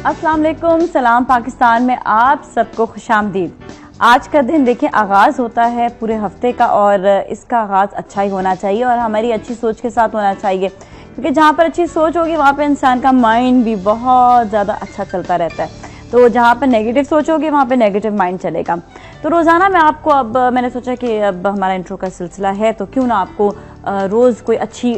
अस्सलाम वालेकुम, सलाम पाकिस्तान में आप सबको खुशामदीद। आज का दिन देखिए आगाज़ होता है पूरे हफ्ते का और इसका आगाज़ अच्छा ही होना चाहिए और हमारी अच्छी सोच के साथ होना चाहिए, क्योंकि जहाँ पर अच्छी सोच होगी वहाँ पर इंसान का माइंड भी बहुत ज़्यादा अच्छा चलता रहता है। तो जहाँ पर नेगेटिव सोच होगी वहाँ पे नेगेटिव माइंड चलेगा। तो रोज़ाना मैं आपको अब मैंने सोचा कि अब हमारा इंट्रो का सिलसिला है तो क्यों ना आपको रोज़ कोई अच्छी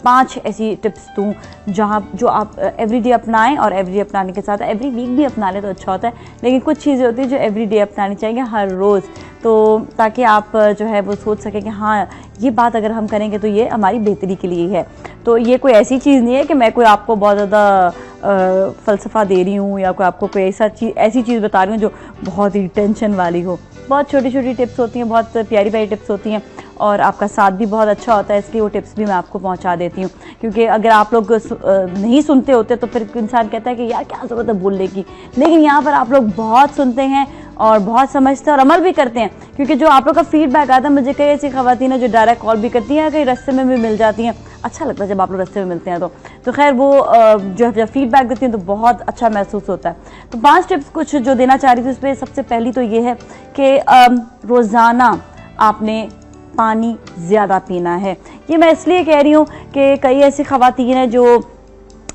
5 ऐसी टिप्स दूँ जो आप एवरीडे अपनाएं, और एवरीडे अपनाने के साथ एवरी वीक भी अपना लें तो अच्छा होता है, लेकिन कुछ चीज़ें होती हैं जो एवरीडे अपनानी चाहिए हर रोज़, तो ताकि आप जो है वो सोच सकें कि हाँ ये बात अगर हम करेंगे तो ये हमारी बेहतरी के लिए है। तो ये कोई ऐसी चीज़ नहीं है कि मैं कोई आपको बहुत ज़्यादा फ़लसफ़ा दे रही हूँ या कोई आपको कोई ऐसी चीज़ बता रही हूँ जो बहुत ही टेंशन वाली हो। बहुत छोटी छोटी टिप्स होती हैं, बहुत प्यारी प्यारी टिप्स होती हैं और आपका साथ भी बहुत अच्छा होता है, इसलिए वो टिप्स भी मैं आपको पहुंचा देती हूँ। क्योंकि अगर आप लोग नहीं सुनते होते तो फिर इंसान कहता है कि यार क्या ज़रूरत है बोलने की, लेकिन यहाँ पर आप लोग बहुत सुनते हैं और बहुत समझते हैं और अमल भी करते हैं। क्योंकि जो आप लोग का फीडबैक आता है, मुझे कई ऐसी ख़वातीन है जो डायरेक्ट कॉल भी करती हैं, कई रास्ते में भी मिल जाती हैं, अच्छा लगता है जब आप लोग रास्ते में मिलते हैं तो खैर वो जब फीडबैक देती हैं तो बहुत अच्छा महसूस होता है। तो 5 टिप्स कुछ जो देना चाह रही थी, उसमें सबसे पहली तो ये है कि रोज़ाना आपने पानी ज़्यादा पीना है। ये मैं इसलिए कह रही हूँ कि कई ऐसी ख़वातीन हैं जो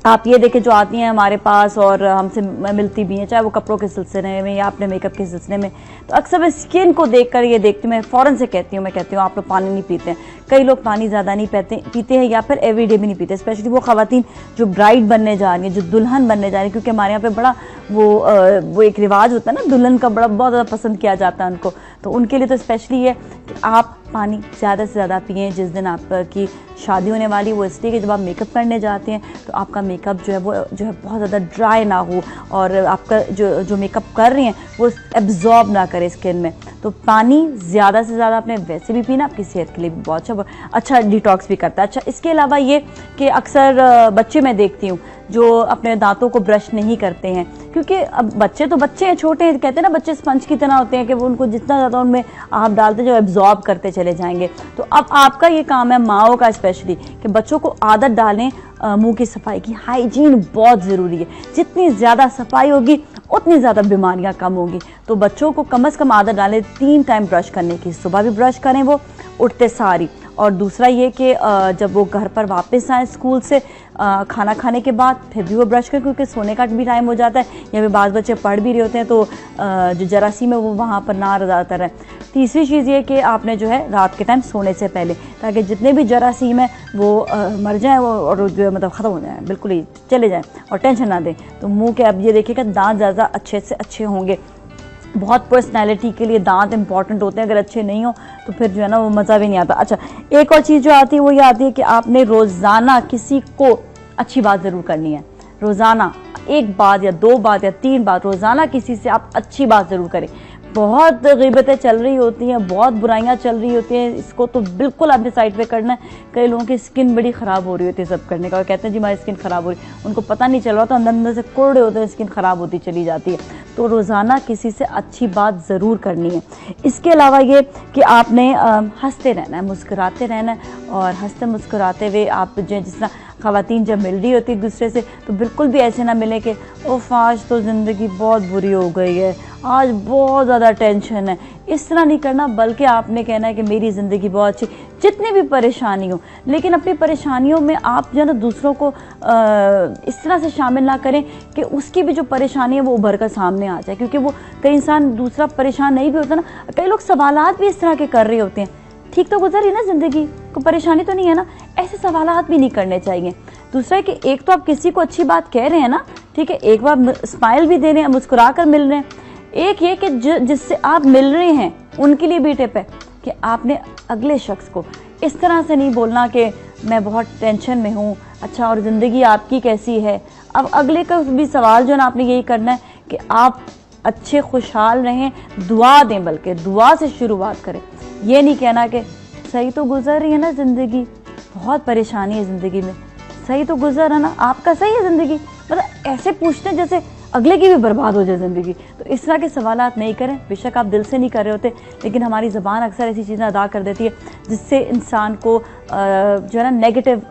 आप ये देखें जो आती हैं हमारे पास और हमसे मिलती भी हैं, चाहे वो कपड़ों के सिलसिले में या अपने मेकअप के सिलसिले में, तो अक्सर मैं स्किन को देखकर ये देखती हूँ, मैं फ़ौरन से कहती हूँ, मैं कहती हूँ आप लोग पानी नहीं पीते हैं। कई लोग पानी ज़्यादा नहीं पीते हैं या फिर एवरीडे भी नहीं पीते, स्पेशली वो ख़वातीन जो ब्राइड बनने जा रही हैं, जो दुल्हन बनने जा रही हैं, क्योंकि हमारे यहाँ पे बड़ा वो एक रिवाज होता है ना, दुल्हन का बहुत ज़्यादा पसंद किया जाता है उनको, तो उनके लिए तो स्पेशली है कि आप पानी ज़्यादा से ज़्यादा पिएँ। जिस दिन आपकी शादी होने वाली वो इसलिए कि जब आप मेकअप करने जाते हैं तो आपका मेकअप जो है वो बहुत ज़्यादा ड्राई ना हो और आपका जो मेकअप कर रही हैं वो एब्जॉर्ब ना करे स्किन में। तो पानी ज़्यादा से ज़्यादा आपने वैसे भी पीना, आपकी सेहत के लिए भी बहुत अच्छा डिटॉक्स भी करता है। अच्छा, इसके अलावा ये कि अक्सर बच्चे मैं देखती हूँ जो अपने दांतों को ब्रश नहीं करते हैं, क्योंकि अब बच्चे तो बच्चे हैं, छोटे हैं, कहते हैं ना बच्चे स्पंज की तरह होते हैं कि वो उनको जितना ज़्यादा उनमें आप डालते जो एब्जॉर्ब करते चले जाएंगे। तो अब आपका ये काम है माओ का स्पेशली कि बच्चों को आदत डालें मुंह की सफाई की। हाइजीन बहुत ज़रूरी है, जितनी ज़्यादा सफाई होगी उतनी ज़्यादा बीमारियां कम होंगी। तो बच्चों को कम से कम आदत डालें 3 टाइम ब्रश करने की, सुबह भी ब्रश करें वो उठते सारी, और दूसरा ये कि जब वो घर पर वापस आए स्कूल से खाना खाने के बाद फिर भी वो ब्रश करें, क्योंकि सोने का भी टाइम हो जाता है या फिर बाज़ बच्चे पढ़ भी रहे होते हैं तो जो जरासीम है वो वहाँ पर ना ज़्यादातर है। तीसरी चीज़ ये कि आपने जो है रात के टाइम सोने से पहले, ताकि जितने भी जरासीम हैं वो मर जाएँ और जो है मतलब ख़त्म हो जाएँ, बिल्कुल ही चले जाएँ और टेंशन ना दें। तो मुँह के अब ये देखिएगा दाँत ज़्यादा अच्छे से अच्छे होंगे। बहुत पर्सनैलिटी के लिए दांत इंपॉर्टेंट होते हैं, अगर अच्छे नहीं हो तो फिर जो है ना वो मज़ा भी नहीं आता। अच्छा, एक और चीज़ जो आती है वो ये आती है कि आपने रोज़ाना किसी को अच्छी बात ज़रूर करनी है। रोज़ाना 1 बात या 2 बात या 3 बात रोज़ाना किसी से आप अच्छी बात ज़रूर करें। बहुत ग़ीबतें चल रही होती हैं, बहुत बुराइयां चल रही होती हैं, इसको तो बिल्कुल आपने साइड पे करना है। कई लोगों की स्किन बड़ी ख़राब हो रही होती है सब करने का, और कहते हैं जी हमारी स्किन ख़राब हो रही है, उनको पता नहीं चल रहा तो अंदर से कोड़े होते हैं, स्किन ख़राब होती चली जाती है। तो रोज़ाना किसी से अच्छी बात ज़रूर करनी है। इसके अलावा ये कि आपने हंसते रहना है, मुस्कुराते रहना है, और हंसते मुस्कुराते हुए आप जो जिस तरह ख़वातीन जब मिल रही होती एक दूसरे से तो बिल्कुल भी ऐसे ना मिले कि ओफ आज तो ज़िंदगी बहुत बुरी हो गई है, आज बहुत ज़्यादा टेंशन है। इस तरह नहीं करना, बल्कि आपने कहना है कि मेरी ज़िंदगी बहुत अच्छी, जितनी भी परेशानी हो, लेकिन अपनी परेशानियों में आप जो है ना दूसरों को इस तरह से शामिल ना करें कि उसकी भी जो परेशानी है वो उभर कर सामने आ जाए। क्योंकि वो कई इंसान दूसरा परेशान नहीं भी होता ना, कई लोग सवालात भी इस तरह के कर रहे होते हैं, ठीक तो गुजर रही ना ज़िंदगी, कोई परेशानी तो नहीं है ना, ऐसे सवालात भी नहीं करने चाहिए। दूसरा है कि एक तो आप किसी को अच्छी बात कह रहे हैं ना, ठीक है, एक बार स्माइल भी दे रहे हैं, मुस्कुरा कर मिल रहे हैं। एक ये कि जिससे आप मिल रहे हैं उनके लिए भी टिप है कि आपने अगले शख्स को इस तरह से नहीं बोलना कि मैं बहुत टेंशन में हूँ, अच्छा और ज़िंदगी आपकी कैसी है। अब अगले का भी सवाल जो है ना आपने यही करना है कि आप अच्छे खुशहाल रहें, दुआ दें, बल्कि दुआ से शुरुआत करें। ये नहीं कहना कि सही तो गुजर रही है ना ज़िंदगी, बहुत परेशानी है ज़िंदगी में, सही तो गुजर है ना, आपका सही है ज़िंदगी, मतलब ऐसे पूछते हैं जैसे अगले की भी बर्बाद हो जाए ज़िंदगी। तो इस तरह के सवालात नहीं करें, बेशक आप दिल से नहीं कर रहे होते, लेकिन हमारी ज़बान अक्सर ऐसी चीज़ें अदा कर देती है जिससे इंसान को जो है ना नेगेटिव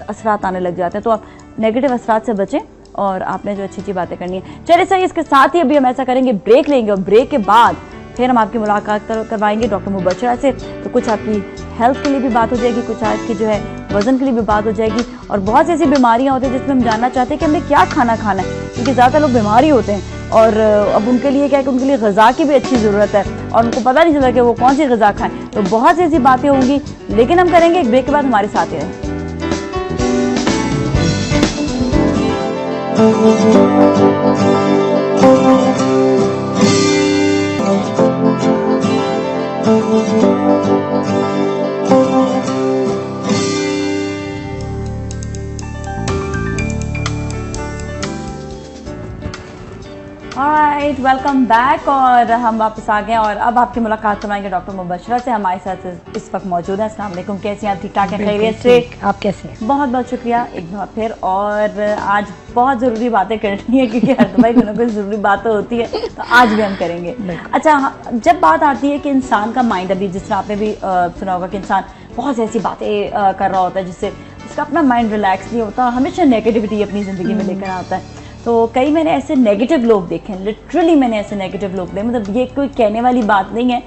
असरात आने लग जाते हैं। तो आप नेगेटिव असरात से बचें और आपने जो अच्छी अच्छी बातें करनी है। चलिए सही, इसके साथ ही अभी हम ऐसा करेंगे, ब्रेक लेंगे और ब्रेक के बाद फिर हम आपकी मुलाकात करवाएंगे डॉक्टर मुबशरा से। तो कुछ आपकी हेल्थ के लिए भी बात हो जाएगी, कुछ आपकी जो है वजन के लिए भी बात हो जाएगी, और बहुत सी ऐसी बीमारियां होती हैं जिसमें हम जानना चाहते हैं कि हमें क्या खाना खाना है, क्योंकि ज़्यादा लोग बीमार ही होते हैं और अब उनके लिए क्या है कि उनके लिए ग़िज़ा की भी अच्छी ज़रूरत है और उनको पता नहीं चलता कि वो कौन सी ग़िज़ा खाएं। तो बहुत सी ऐसी बातें होंगी, लेकिन हम करेंगे एक ब्रेक के बाद। हमारे साथ ही रहें। Alright, welcome back. और हम वापस आ गए और अब आपकी मुलाकात करवाएंगे डॉक्टर मुबशरा से। हमारे साथ इस वक्त मौजूद हैं। अस्सलाम वालेकुम, कैसी हैं आप? ठीक ठाक हैं? खैरियत से? आप कैसे हैं? बहुत बहुत शुक्रिया एक बार फिर। और आज बहुत ज़रूरी बातें करनी है क्योंकि हर दफ़ा कोई ना कोई ज़रूरी बात होती है, तो आज भी हम करेंगे। अच्छा, जब बात आती है कि इंसान का माइंड, अभी जिस तरह आपने भी सुना होगा कि इंसान बहुत ऐसी बातें कर रहा होता है जिससे उसका अपना माइंड रिलैक्स नहीं होता, हमेशा नेगेटिविटी अपनी ज़िंदगी में लेकर आता है। तो कई मैंने ऐसे नेगेटिव लोग देखे हैं, लिटरली मैंने ऐसे नेगेटिव लोग देखे, मतलब ये कोई कहने वाली बात नहीं है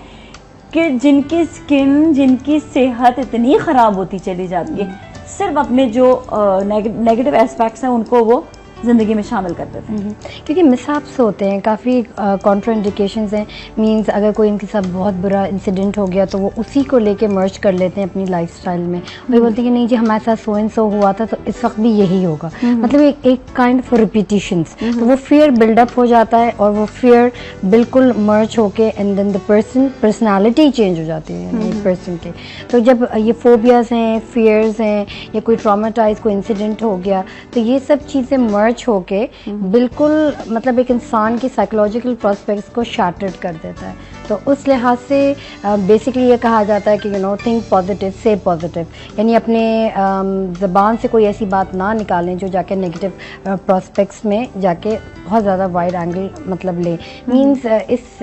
कि जिनकी स्किन, जिनकी सेहत इतनी ख़राब होती चली जाती है, सिर्फ अपने जो नेगेटिव एस्पेक्ट्स हैं उनको वो ज़िंदगी में शामिल कर देते हैं, क्योंकि मिसहैप्स होते हैं, काफ़ी कॉन्ट्राइंडिकेशंस हैं। मींस अगर कोई इनके साथ बहुत बुरा इंसिडेंट हो गया तो वो उसी को लेके मर्ज कर लेते हैं अपनी लाइफस्टाइल में। वही बोलते हैं कि नहीं जी हमारे साथ सो एंड सो हुआ था तो इस वक्त भी यही होगा। मतलब एक काइंड ऑफ रिपीटिशंस, तो वो फियर बिल्डअप हो जाता है और वो फियर बिल्कुल मर्ज होके and then the personality change हो जाती है एक पर्सन के। तो जब ये फोबियाज हैं, फियर्स हैं, या कोई ट्रॉमाटाइज कोई इंसिडेंट हो गया, तो ये सब चीज़ें मर्ज होके बिल्कुल मतलब एक इंसान की साइकोलॉजिकल प्रोस्पेक्ट्स को शैटर्ड कर देता है। तो उस लिहाज से बेसिकली ये कहा जाता है कि यू नो थिंक पॉजिटिव से पॉजिटिव, यानी अपने ज़बान से कोई ऐसी बात ना निकालें जो जाके नेगेटिव प्रोस्पेक्ट्स में जाके बहुत ज़्यादा वाइड एंगल मतलब ले। मींस इस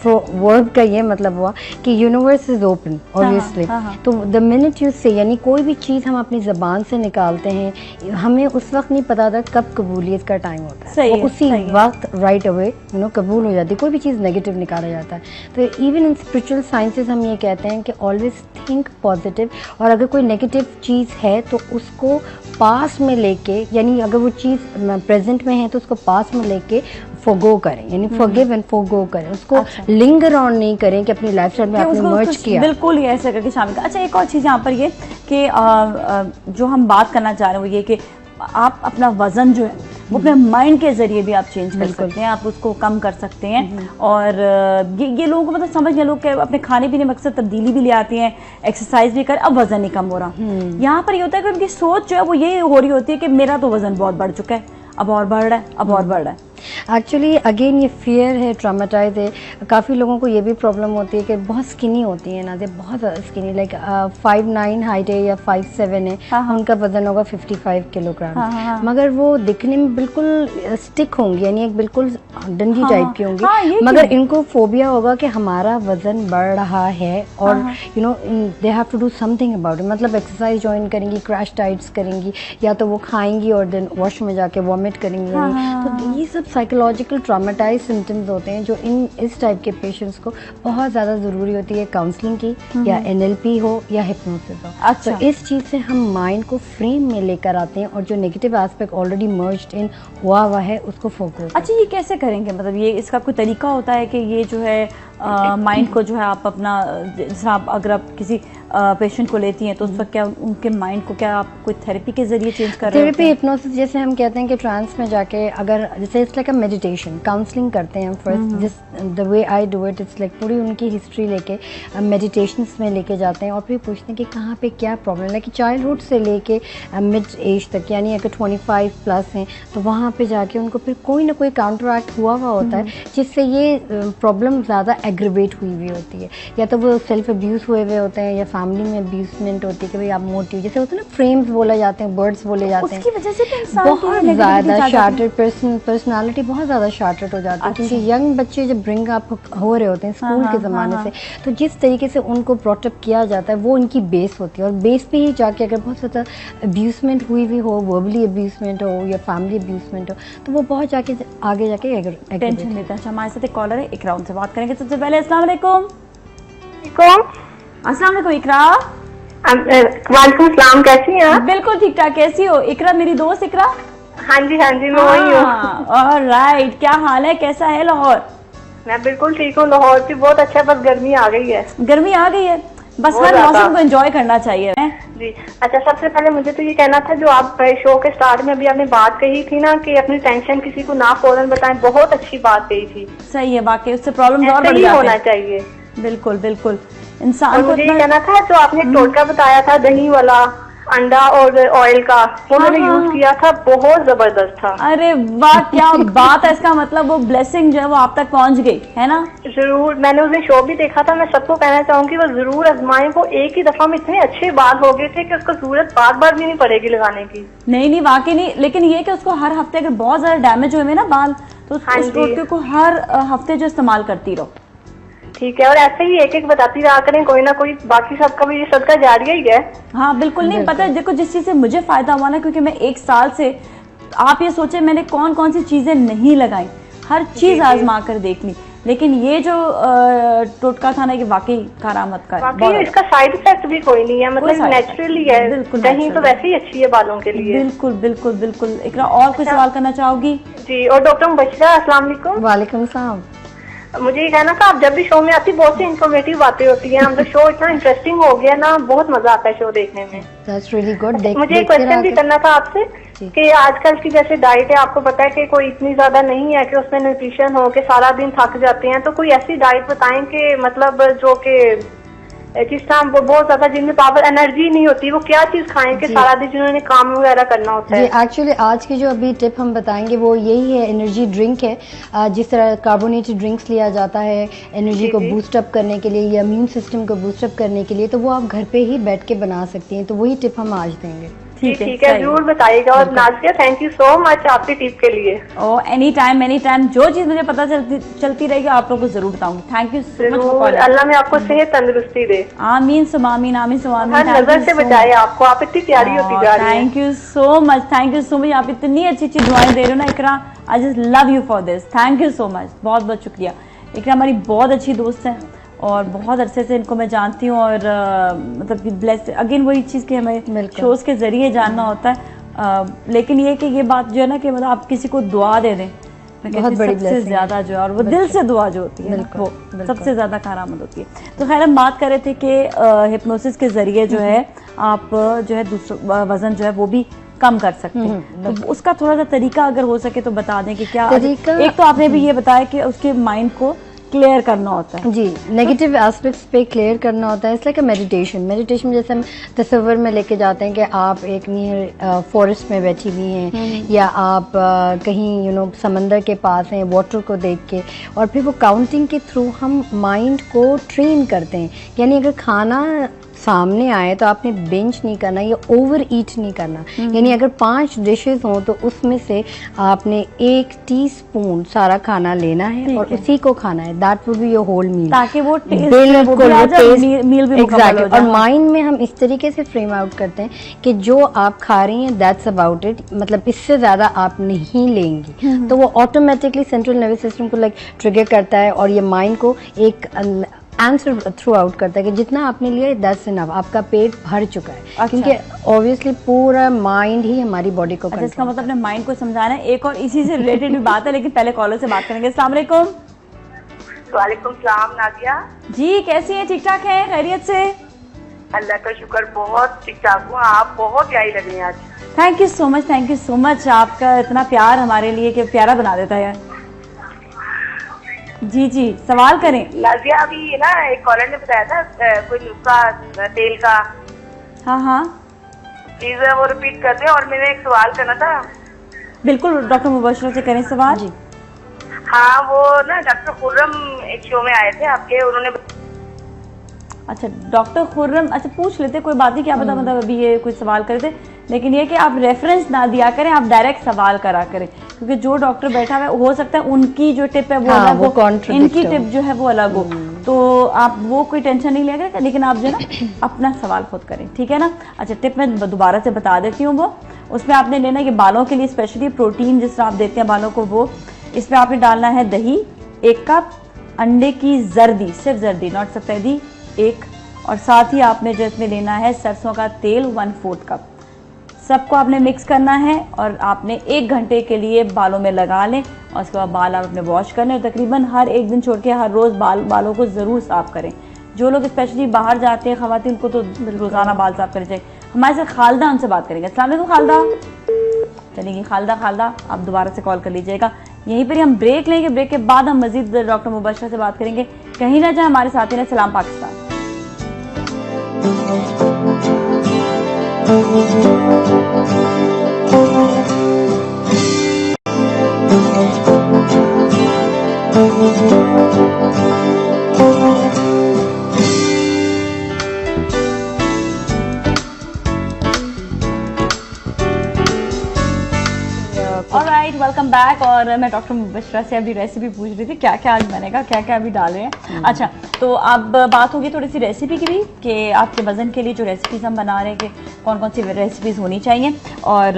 वर्ड का ये मतलब हुआ कि यूनिवर्स इज ओपन ऑब्वियसली। तो द मिनट यू से, यानी कोई भी चीज़ हम अपनी ज़बान से निकालते हैं, हमें उस वक्त नहीं पता था कब कबूलियत का टाइम होता है, उसी वक्त राइट अवे यू नो कबूल हो जाती है। कोई भी चीज़ नेगेटिव निकाला जाता है। तो इवन इन स्पिरिचुअल साइंसेज हम ये कहते हैं कि ऑलवेज थिंक पॉजिटिव, और अगर कोई नेगेटिव चीज़ है तो उसको पास में लेके, यानी अगर वो चीज़ प्रेजेंट में है तो उसको पास में लेके फॉरगो करें, यानी फॉरगिव एंड फॉरगो करें, उसको लिंगर ऑन नहीं करें कि अपनी लाइफस्टाइल में आपने मर्ज किया। बिल्कुल ये ऐसे करके शामिल कर। अच्छा, एक और चीज़ यहाँ पर ये कि जो हम बात करना चाह रहे हैं वो ये कि आप अपना वज़न जो है वो अपने माइंड के ज़रिए भी आप चेंज कर सकते हैं, आप उसको कम कर सकते हैं। और ये लोगों को मतलब समझ गए लोग कि अपने खाने पीने में अक्सर तब्दीली भी ले आती हैं, एक्सरसाइज भी कर, अब वज़न नहीं कम हो रहा। यहाँ पर ये होता है कि उनकी सोच जो है वो ये हो रही होती है कि मेरा तो वज़न बहुत बढ़ चुका है, अब और बढ़ रहा है, अब और बढ़ रहा है। एक्चुअली अगेन ये फियर है, ट्रामाटाइज है। काफ़ी लोगों को ये भी प्रॉब्लम होती है कि बहुत स्किनी होती है ना, दे बहुत ज़्यादा स्किनी, लाइक 5'9" हाइट है या 5'7" है, उनका वजन होगा 55 किलोग्राम, मगर वो दिखने में बिल्कुल स्टिक होंगी, यानी एक बिल्कुल डंडी टाइप की होंगी, मगर इनको फोबिया होगा कि हमारा वजन बढ़ रहा है और you know they have to do something about it. मतलब एक्सरसाइज ज्वाइन करेंगी, क्रैश डाइट्स करेंगी, या तो वो खाएंगी और देन वॉशरूम में जाके वॉमिट करेंगी। तो ये सब साइकोलॉजिकल ट्रॉमेटाइज सिम्टम्स होते हैं जो इस टाइप के पेशेंट्स को बहुत ज़्यादा ज़रूरी होती है काउंसलिंग की, या NLP हो या हिप्नोसिस हो। अच्छा, तो इस चीज़ से हम माइंड को फ्रेम में लेकर आते हैं और जो नेगेटिव एस्पेक्ट ऑलरेडी मर्ज्ड इन हुआ है उसको फोकस। अच्छा, ये कैसे करेंगे? मतलब ये इसका कोई तरीका होता है कि ये जो है माइंड को जो है आप अपना, जैसे आप अगर आप किसी पेशेंट को लेती हैं तो उस वक्त क्या उनके माइंड को क्या आप कोई थेरेपी के जरिए चेंज कर रहे हैं? थेरेपी, हिप्नोसिस, जैसे हम कहते हैं कि ट्रांस में जाके अगर जैसे it's like a meditation, counselling करते हैं हम फर्स्ट, जिस the way I do it, it's like पूरी उनकी हिस्ट्री लेके मेडिटेशंस में लेके जाते हैं और फिर पूछते हैं कि कहाँ पे क्या प्रॉब्लम है, कि चाइल्डहुड से लेके मिड एज तक, यानी अगर 25 प्लस हैं तो वहाँ पे जाके उनको फिर कोई ना कोई काउंटर एक्ट हुआ होता है जिससे ये प्रॉब्लम ज़्यादा एग्रीवेट हुई होती है, या तो वो सेल्फ अब्यूज़ हुए होते हैं या फैमिली में अब्यूजमेंट होती है कि भाई आप मोटी हो, जैसे होता है ना फ्रेम्स बोले जाते हैं, वर्ड्स बोले जाते हैं, उसकी वजह से तो इंसान बहुत ज़्यादा शार्टेड पर्सनालिटी बहुत ज़्यादा शार्टेड हो जाती है। क्योंकि यंग बच्चे जब ब्रिंग अप हो रहे होते हैं स्कूल के ज़माने से, तो जिस तरीके से उनको ब्रॉटअप किया जाता है वो उनकी बेस होती है, और बेस पे ही जाके अगर बहुत ज़्यादा अब्यूजमेंट हुई भी हो, वर्बली अब्यूजमेंट हो या फैमिली अब्यूजमेंट हो, तो वो बहुत जाके आगे जाके टेंशन लेता है। हमारे साथ एक कॉलर है, इकरा, उनसे बात करेंगे। सबसे पहले अस्सलाम वालेकुम। अस्सलाम वालेकुम इकरा। वालेकुम सलाम, कैसी हैं आप? बिल्कुल ठीक ठाक। कैसी हो इकरा? मेरी दोस्त इकरा? हाँ जी मैं वही हूँ। ऑलराइट, क्या हाल है, कैसा है लाहौर? मैं बिल्कुल ठीक हूँ, लाहौर की बहुत अच्छा, बस गर्मी आ गई है। गर्मी आ गई है, बस हर मौसम को एंजॉय करना चाहिए जी। अच्छा, सबसे पहले मुझे तो ये कहना था, जो आप शो के स्टार्ट में अभी आपने बात कही थी ना कि अपनी टेंशन किसी को ना फौरन बताएं, बहुत अच्छी बात कही थी। सही है, वाकई उससे प्रॉब्लम और बढ़ जाती है, होना चाहिए। बिल्कुल बिल्कुल इंसान को। मुझे ये कहना था, जो आपने टोटका बताया था दही वाला, अंडा और ऑयल का, वो मैंने यूज किया था, बहुत जबरदस्त था। अरे वाह, क्या बात है। इसका मतलब वो ब्लेसिंग जो है वो आप तक पहुंच गई है ना? जरूर, मैंने उसने शो भी देखा था। मैं सबको कहना चाहूंगी वो जरूर आजमाएं। वो एक ही दफा में इतने अच्छे बाल हो गए थे कि उसको जरूरत बार बार भी नहीं पड़ेगी लगाने की। नहीं वाकई नहीं, लेकिन ये कि उसको हर हफ्ते अगर बहुत ज्यादा डैमेज हुए ना बाल, तो उस टोटके को हर हफ्ते जो इस्तेमाल करती रहो। ठीक है, और ऐसे ही एक एक बताती रहा करें, कोई ना कोई, बाकी सबका भी ये सदका जारी ही है। हाँ बिल्कुल। नहीं पता है, देखो जिस चीज से मुझे फायदा हुआ ना, क्योंकि मैं 1 साल से, आप ये सोचे मैंने कौन कौन सी चीजें नहीं लगाई, हर चीज आजमा कर देख ली, लेकिन ये जो टोटका था ना, कि वाकई करामत का है। इसका साइड इफेक्ट भी कोई नहीं है, मतलब नेचुरली है। बिल्कुल, दही तो वैसे ही अच्छी है बालों के लिए। बिल्कुल बिल्कुल बिल्कुल। इकरा, और कोई सवाल करना चाहोगी? जी, और डॉक्टर मुबशरा, अस्सलाम वालेकुम। वालेकुम सलाम। मुझे ये कहना था, आप जब भी शो में आती बहुत सी इन्फॉर्मेटिव बातें होती हैं, हम तो शो इतना इंटरेस्टिंग हो गया ना, बहुत मजा आता है शो देखने में। That's really good. मुझे एक क्वेश्चन भी करना था आपसे कि आजकल की जैसे डाइट है, आपको पता है कि कोई इतनी ज्यादा नहीं है कि उसमें न्यूट्रिशन हो के सारा दिन थक जाते हैं, तो कोई ऐसी डाइट बताएं कि मतलब जो कि जिस टाइम वो बहुत ज्यादा, जिनमें पावर एनर्जी नहीं होती, वो क्या चीज खाएं कि सारा दिन जिन्होंने काम वगैरह करना होता है? जी, एक्चुअली आज की जो अभी टिप हम बताएंगे वो यही है, एनर्जी ड्रिंक है। जिस तरह कार्बोनेटेड ड्रिंक्स लिया जाता है एनर्जी को बूस्ट अप करने के लिए या इम्यून सिस्टम को बूस्ट अप करने के लिए, तो वो आप घर पे ही बैठ के बना सकती हैं। तो वही टिप हम आज देंगे। ठीक है, जरूर बताइएगा। और Nazia, thank you so much आपकी टिप के लिए। एनी टाइम जो चीज मुझे पता चलती रहेगी आप लोगों को जरूर बताऊंगी। Thank you so much. Allah में आपको सेहत तंदुरुस्ती दे। आमीन सुमामीन, आमीन सुमामीन। हर नजर से बचाए आपको, आप इतनी प्यारी होती जा रही हैं। Thank you so much, thank you so much. आप इतनी अच्छी अच्छी दुआएं दे रहे हो ना Iqra, I just love you for this. Thank you so much, बहुत बहुत शुक्रिया। इकरा हमारी बहुत अच्छी दोस्त है और बहुत अरसे से इनको मैं जानती हूँ, और मतलब ब्लेस अगेन वही चीज़ कि हमें शोज़ के ज़रिए जानना होता है। लेकिन ये कि ये बात जो है ना कि मतलब आप किसी को दुआ दे दें, मैं कहती हूँ सबसे ज़्यादा जो है, और वो दिल से दुआ जो होती है वो सबसे ज़्यादा करामत होती है। तो खैर हम बात कर रहे थे कि हिप्नोसिस के ज़रिए जो है आप जो है दूसरा वज़न जो है वो भी कम कर सकते हैं। तो उसका थोड़ा सा तरीका अगर हो सके तो बता दें कि क्या। एक तो आपने भी ये बताया कि उसके माइंड को क्लियर करना होता है। जी, नेगेटिव एस्पेक्ट्स पे क्लियर करना होता है। इट्स लाइक अ मेडिटेशन जैसे हम तस्वर में लेके जाते हैं कि आप एक नियर फॉरेस्ट में बैठी हुई हैं या आप कहीं समंदर के पास हैं, वाटर को देख के, और फिर वो काउंटिंग के थ्रू हम माइंड को ट्रेन करते हैं। यानी अगर खाना सामने आए तो आपने बिंज नहीं करना या ओवर ईट नहीं करना। यानी अगर 5 डिशेस हों तो उसमें से आपने 1 टीस्पून सारा खाना लेना है और उसी को खाना है। That would be your whole meal, ताकि वो मील भी एग्जैक्टली। और माइंड में हम इस तरीके से फ्रेम आउट करते हैं कि जो आप खा रही हैं दैट्स अबाउट इट, मतलब इससे ज़्यादा आप नहीं लेंगी। तो वो ऑटोमेटिकली सेंट्रल नर्वस सिस्टम को लाइक ट्रिगर करता है और ये माइंड को एक आंसर थ्रू आउट करता है कि जितना आपने लिया दैट्स इनफ, आपका पेट भर चुका है। अच्छा। क्योंकि ऑब्वियसली पूरा माइंड ही हमारी बॉडी को अच्छा, इसका मतलब अपने माइंड को समझाना है। एक और इसी से रिलेटेड भी बात है, लेकिन पहले कॉलर से बात करेंगे। अस्सलाम वालेकुम। वालेकुम सलाम नाज़िया जी, कैसी हैं? ठीक ठाक हैं? खैरियत से? अल्लाह का शुक्र, बहुत ठीक ठाक हूँ। आप बहुत प्यारी लग रही हैं आज। Thank you so much, thank you so much. आपका इतना प्यार हमारे लिए कि प्यारा बना देता है यार। जी जी, सवाल करें। नाज़िया, अभी ना एक कॉलर ने बताया था कोई नुस्खा तेल का। हाँ हाँ, प्लीज वो रिपीट कर दें। और मैंने एक सवाल करना था। बिल्कुल, डॉक्टर मुबशरा से करें सवाल। जी हाँ, वो ना डॉक्टर खुर्रम एक शो में आए थे आपके, उन्होंने अच्छा डॉक्टर खुर्रम, अच्छा पूछ लेते, कोई बात नहीं, क्या पता मतलब अभी ये कोई सवाल करे थे, लेकिन ये कि आप रेफरेंस ना दिया करें, आप डायरेक्ट सवाल करा करें, क्योंकि जो डॉक्टर बैठा हुआ है हो सकता है उनकी जो टिप है वो अलग हो, इनकी टिप जो है वो अलग हो, तो आप वो कोई टेंशन नहीं लेगा, लेकिन आप जो है ना अपना सवाल खुद करें, ठीक है ना। अच्छा टिप मैं दोबारा से बता देती हूँ, वो उसमें आपने लेना है कि बालों के लिए स्पेशली प्रोटीन जिस तरह आप देते हैं बालों को, वो इसमें आपने डालना है दही 1 कप, अंडे की जर्दी, सिर्फ जर्दी नॉट सफेदी 1, और साथ ही आपने जो इसमें लेना है सरसों का तेल 1/4 कप। सबको आपने मिक्स करना है और आपने 1 घंटे के लिए बालों में लगा लें, और उसके बाद बाल आप अपने वॉश करने, और तकरीबन हर 1 दिन छोड़ के हर रोज़ बालों को ज़रूर साफ़ करें। जो लोग स्पेशली बाहर जाते हैं ख़वातीन, उनको तो रोज़ाना बाल साफ़ करने चाहिए। हमारे साथ खालदा, उनसे बात करेंगे। अस्सलाम वालेकुम खालदा। चलिए खालदा आप दोबारा से कॉल कर लीजिएगा। यहीं पर हम ब्रेक लेंगे, ब्रेक के बाद हम मजीद डॉक्टर मुबशरा से बात करेंगे। कहीं ना जाए, हमारे साथी ने सलाम पाकिस्तान। Alright, welcome back. और मैं डॉक्टर मुबशरा से अभी रेसिपी पूछ रही थी, क्या क्या आज बनेगा, क्या क्या अभी डाल रहे हैं। अच्छा, तो अब बात होगी थोड़ी सी रेसिपी की भी, कि आपके वज़न के लिए जो रेसिपीज़ हम बना रहे हैं कि कौन कौन सी रेसिपीज़ होनी चाहिए, और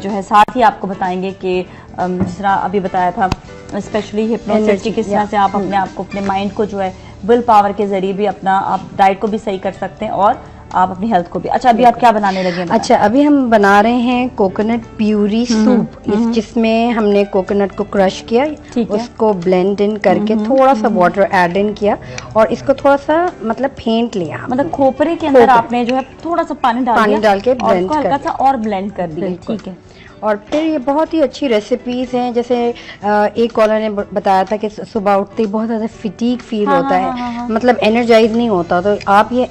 जो है साथ ही आपको बताएंगे कि जिस तरह अभी बताया था स्पेशली हिप्नोसिस की किस तरह से आप अपने आप को, अपने माइंड को जो है विल पावर के ज़रिए भी अपना आप डाइट को भी सही कर सकते हैं और आप अपनी हेल्थ को भी। अच्छा अभी आप क्या बनाने लगे हैं? अच्छा अभी हम बना रहे हैं कोकोनट प्यूरी सूप, जिसमें हमने कोकोनट को क्रश किया, उसको ब्लेंड इन करके थोड़ा सा वाटर ऐड इन किया, और इसको थोड़ा सा मतलब फेंट लिया, मतलब खोपरे के अंदर आपने जो है थोड़ा सा पानी डाल के ब्लेंड हल्का सा और ब्लेंड कर दिया, ठीक है। और फिर ये बहुत ही अच्छी रेसिपीज़ हैं, जैसे एक कॉलर ने बताया था कि सुबह उठते ही बहुत ज़्यादा फिटीक फील होता है, मतलब एनर्जाइज नहीं होता, तो आप ये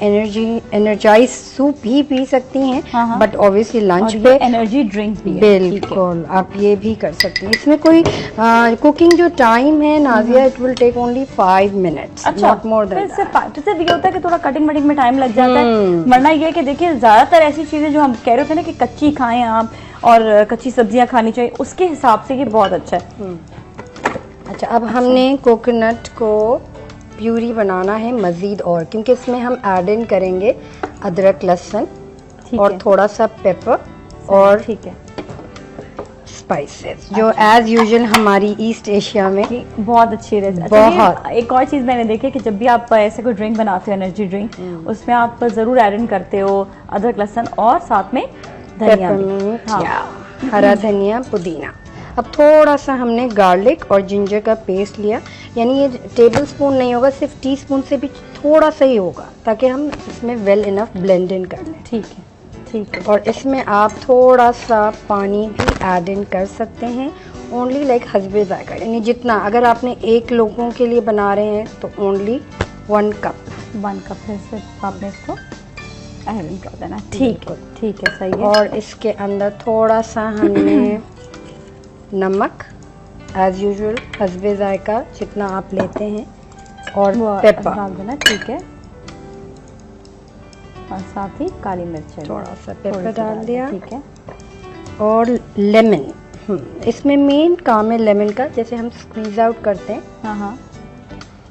एनर्जाइज सूप भी पी सकती हैं, बट ऑब्वियसली लंच पे एनर्जी ड्रिंक भी बिल्कुल आप ये भी कर सकती हैं। इसमें कोई कुकिंग जो टाइम है Nazia, it will take only 5 minutes, not more than. सिर्फ ये होता है कि थोड़ा कटिंग वटिंग में टाइम लग जाता है, वरना ये है कि देखिए ज़्यादातर ऐसी चीज़ें जो हम कह रहे थे ना कि कच्ची खाएं आप और कच्ची सब्जियां खानी चाहिए, उसके हिसाब से ये बहुत अच्छा है। अच्छा अब हमने कोकोनट को प्यूरी बनाना है मज़ीद, और क्योंकि इसमें हम ऐड इन करेंगे अदरक लहसुन और थोड़ा सा पेपर और ठीक है स्पाइसेस, जो एज यूजुअल हमारी ईस्ट एशिया में बहुत अच्छी रहती है। बहुत एक और चीज़ मैंने देखी कि जब भी आप ऐसे कोई ड्रिंक बनाते हो, एनर्जी ड्रिंक, उसमें आप ज़रूर ऐड इन करते हो अदरक लहसुन और साथ में धनिया, हरा धनिया, पुदीना। अब थोड़ा सा हमने गार्लिक और जिंजर का पेस्ट लिया, यानी ये टेबल स्पून नहीं होगा, सिर्फ टीस्पून से भी थोड़ा सा ही होगा, ताकि हम इसमें वेल इनफ ब्लेंड इन कर लें, ठीक है ठीक है। और इसमें आप थोड़ा सा पानी भी ऐड इन कर सकते हैं, ओनली लाइक हस्बे जायका, यानी जितना, अगर आपने 1 लोगों के लिए बना रहे हैं तो ओनली 1 कप है सिर्फ आपने इसको ऐड इन कर देना, ठीक है सही है। और इसके अंदर थोड़ा सा हमने नमक एज यूजुअल हस्बे जायका जितना आप लेते हैं, और पेपर डाल देना, ठीक है, और साथ ही काली मिर्च थोड़ा सा पेपर डाल दिया, ठीक है। और लेमन, इसमें मेन काम है लेमन का, जैसे हम स्क्वीज आउट करते हैं। हाँ,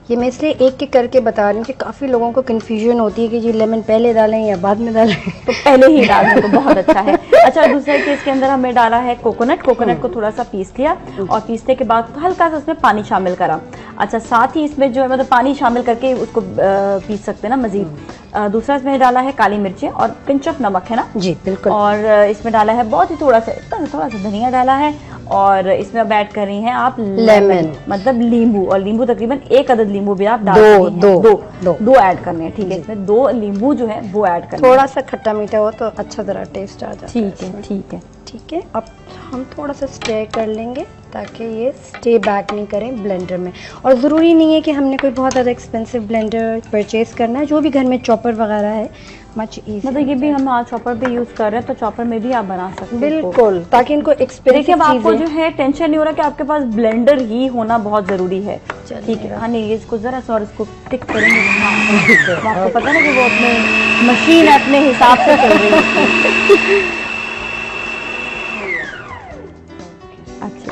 ये मैं इसलिए एक एक करके बता रही हूँ कि काफ़ी लोगों को कन्फ्यूजन होती है कि जी लेमन पहले डालें या बाद में डालें, तो पहले ही डालें तो बहुत अच्छा है। अच्छा दूसरा केस के अंदर हमने डाला है कोकोनट को थोड़ा सा पीस लिया, और पीसने के बाद हल्का सा उसमें पानी शामिल करा। अच्छा साथ ही इसमें जो है मतलब पानी शामिल करके उसको पीस सकते हैं ना मजीद। दूसरा इसमें डाला है काली मिर्चें और पिंच ऑफ नमक, है ना जी बिल्कुल, और इसमें डाला है बहुत ही थोड़ा सा धनिया डाला है, और इसमें अब ऐड कर रही हैं आप लेमन, मतलब नींबू, और नींबू तकरीबन 1 अदद नींबू भी आप डाल दो ऐड करने हैं, ठीक है। इसमें 2 नींबू जो है वो ऐड करना, थोड़ा सा खट्टा मीठा हो तो अच्छा जरा टेस्ट आ जाता है, ठीक है। अब हम थोड़ा सा स्टे कर लेंगे ताकि ये स्टे बैक नहीं करें ब्लेंडर में, और ज़रूरी नहीं है कि हमने कोई बहुत ज़्यादा एक्सपेंसिव ब्लेंडर परचेज़ करना है, जो भी घर में चॉपर वगैरह है मच ईजी। मतलब ये भी हम आज चॉपर पे यूज कर रहे हैं, तो चॉपर में भी आप बना सकते हैं इसको। बिल्कुल, ताकि इनको देखिए एक्सपीरियंस अब आपको जो है टेंशन नहीं हो रहा कि आपके पास ब्लेंडर ही होना बहुत जरूरी है। चलिए। ठीक है, हाँ नहीं ये इसको जरा सा और इसको टिक करेंगे। हाँ, आपको पता है ना कि वो अपने मशीन अपने हिसाब से चल रही है। अच्छा,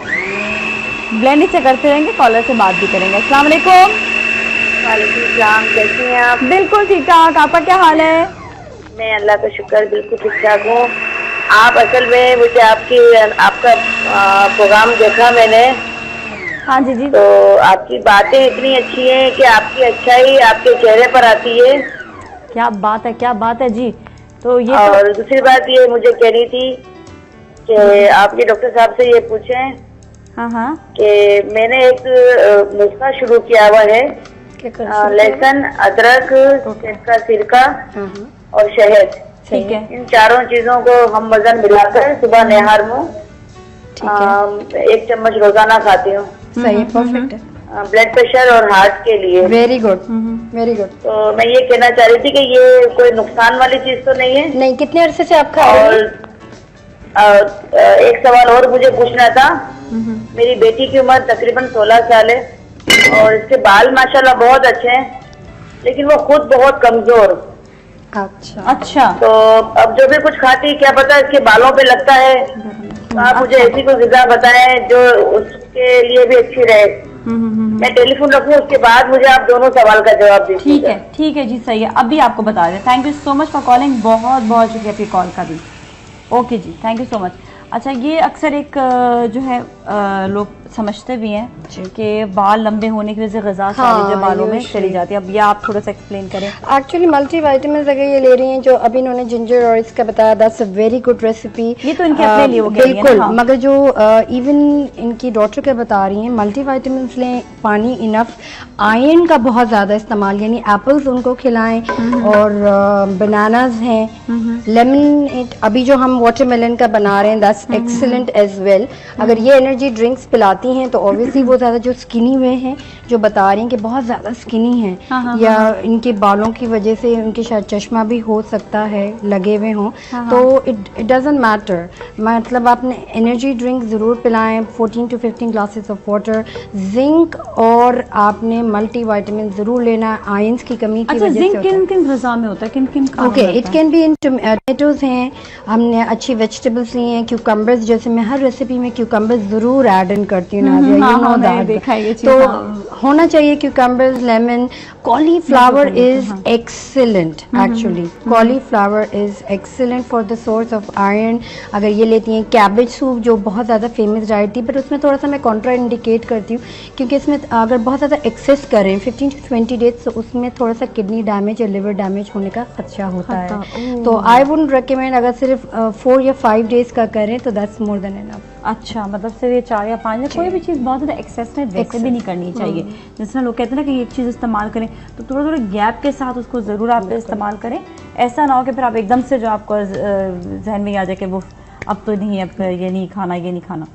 ब्लेंड से करते रहेंगे, कॉलर से बात भी करेंगे। अस्सलाम वालेकुम। वालेकुम सलाम, कैसी हैं आप? बिल्कुल ठीक ठाक, आपका क्या हाल है? मैं अल्लाह का शुक्र बिल्कुल ठीक ठाक हूँ। आप असल में मुझे आपका प्रोग्राम देखा मैंने, हाँ जी जी। तो आपकी बातें इतनी अच्छी हैं कि आपकी अच्छाई आपके चेहरे पर आती है। क्या बात है, क्या बात है जी। तो ये और दूसरी बात ये मुझे कहनी थी कि आप ये डॉक्टर साहब से ये पूछें हाँ हाँ कि मैंने एक नुस्खा शुरू किया हुआ है, लहसुन, अदरक का सिरका और शहद, ठीक है इन चारों चीजों को हम वजन मिलाकर सुबह निहार मुंह 1 चम्मच रोजाना खाती हूँ। सही है, परफेक्ट है। ब्लड प्रेशर और हार्ट के लिए। Very good, very good. तो मैं ये कहना चाह रही थी कि ये कोई नुकसान वाली चीज तो नहीं है? नहीं, कितने अरसे से आप खा रहे और एक सवाल और मुझे पूछना था। मेरी बेटी की उम्र तकरीबन 16 साल है और इसके बाल माशाल्लाह बहुत अच्छे हैं, लेकिन वो खुद बहुत कमजोर। अच्छा अच्छा। तो अब जो भी कुछ खाती क्या पता इसके बालों पे लगता है। तो आप मुझे ऐसी कोई ग़िज़ा बताएं जो उसके लिए भी अच्छी रहे। मैं टेलीफोन रखूं, उसके बाद मुझे आप दोनों सवाल का जवाब दीजिए। ठीक है जी, सही है, अभी आपको बता दें। Thank you so much for calling, बहुत बहुत शुक्रिया आपकी कॉल का भी। ओके जी, थैंक यू सो मच। अच्छा, ये अक्सर एक जो है लोग समझते भी हैं कि बाल लंबे होने की वजह से ग़िज़ा सारी जो बालों में चली जाती है। अब ये आप थोड़ा सा एक्सप्लेन करें। एक्चुअली मल्टी वाइटामिन अगर ये ले रही हैं, जो अभी इन्होंने जिंजर और इसका बताया, that's a very good recipe. ये तो इनके अपने लिए वो कह रही है ना, बिल्कुल। हाँ। मगर जो इवन इनकी डॉक्टर के बता रही हैं, मल्टी वाइटामिन लें, पानी इनफ, आयरन का बहुत ज़्यादा इस्तेमाल, यानी एप्पल्स उनको खिलाएं और बनानाज हैं, लेमन, अभी जो हम वाटरमेलन का बना रहे हैं, दैट्स एक्सीलेंट एज वेल। अगर ये एनर्जी ड्रिंक्स पिलाती हैं तो ऑब्वियसली वो ज़्यादा जो स्किनी हुए हैं, जो बता रही हैं कि बहुत ज़्यादा स्किनी हैं, या इनके बालों की वजह से उनके शायद चश्मा भी हो सकता है लगे हुए हों, तो इट डजंट मैटर। मतलब आपने एनर्जी ड्रिंक ज़रूर पिलाएं, 14 to 15 glasses of water, zinc, और आपने मल्टी वाइटामिन ज़रूर लेना, आयंस की कमी की वजह से। जिंक किन किन ग़िज़ा में होता है, किन किन? Okay, it can be in tomatoes हैं, हमने अच्छी वेजिटेबल्स ली हैं, क्यूकम्बर्स, जैसे मैं हर रेसिपी में क्यूकम्बर्स ज़रूर ऐड इन करती हूँ, तो होना चाहिए cucumbers, lemon. Cauliflower is excellent, actually cauliflower is excellent for the source of iron. अगर ये लेती हैं कैबेज सूप, जो बहुत ज़्यादा फेमस डाइट थी, बट उसमें थोड़ा सा मैं कॉन्ट्रा इंडिकेट करती हूँ, क्योंकि इसमें अगर बहुत ज़्यादा एक्सेस करें 15 to 20 डेज, तो उसमें थोड़ा सा किडनी डैमेज या लिवर डैमेज होने का खदशा होता है। तो आई वुड रिकमेंड, अगर सिर्फ 4 या 5 डेज का करें तो दैट्स मोर देन इनफ। अच्छा, मतलब सिर्फ ये 4 या 5, कोई भी चीज़ बहुत ज़्यादा एक्सेस में वैसे भी नहीं करनी चाहिए। जिस लोग कहते हैं ना कि एक चीज़ इस्तेमाल करें तो थोड़ा थोड़ा गैप के साथ उसको ज़रूर आप इस्तेमाल करें। ऐसा ना हो कि फिर आप एकदम से जो आपको जहन में आ जाए कि वो अब तो नहीं, अब ये नहीं खाना, ये नहीं खाना।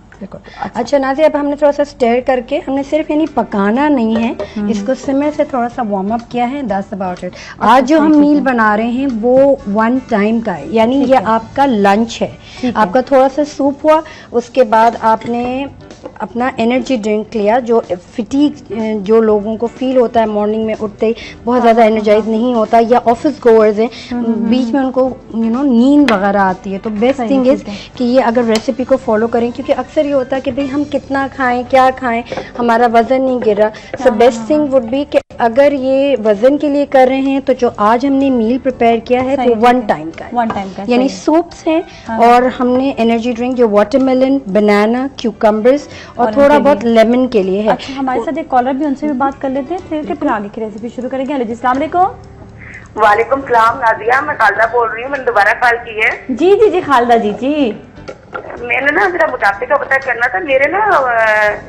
अच्छा नाज़िया, अब हमने थोड़ा सा स्टर करके, हमने सिर्फ यानी पकाना नहीं है, इसको सिमर से थोड़ा सा वार्म अप किया है, दैट्स अबाउट इट। आज जो हम मील बना रहे हैं वो 1 टाइम का है, यानी ये आपका लंच है। आपका थोड़ा सा सूप हुआ, उसके बाद आपने अपना एनर्जी ड्रिंक लिया, जो फिटीक जो लोगों को फील होता है मॉर्निंग में उठते ही बहुत ज़्यादा एनर्जाइज नहीं होता, या ऑफिस गोअर्स हैं, बीच में उनको नींद वगैरह आती है, तो बेस्ट थिंग इज़ कि ये अगर रेसिपी को फॉलो करें, क्योंकि अक्सर ये होता है कि भाई हम कितना खाएं, क्या खाएं, हमारा वज़न नहीं गिर रहा। So best thing would be कि अगर ये वज़न के लिए कर रहे हैं तो जो आज हमने मील प्रिपेयर किया है तो 1 टाइम का है, यानी सूप्स हैं, और हमने एनर्जी ड्रिंक जो वाटरमेलन, बनाना, क्यूकम्बर्स और थोड़ा बहुत लेमन के लिए है। अच्छा, हमारे साथ एक कॉलर भी, उनसे भी बात कर लेते हैं, फिर आगे की रेसिपी शुरू करेंगे। हेलो जी, अस्सलाम वालेकुम। वालेकुम सलाम नाज़िया, मैं खालदा बोल रही हूँ, मैंने दोबारा कॉल की है। जी जी जी खालदा जी जी। मैंने ना मेरा मोटापे का पता करना था। मेरे ना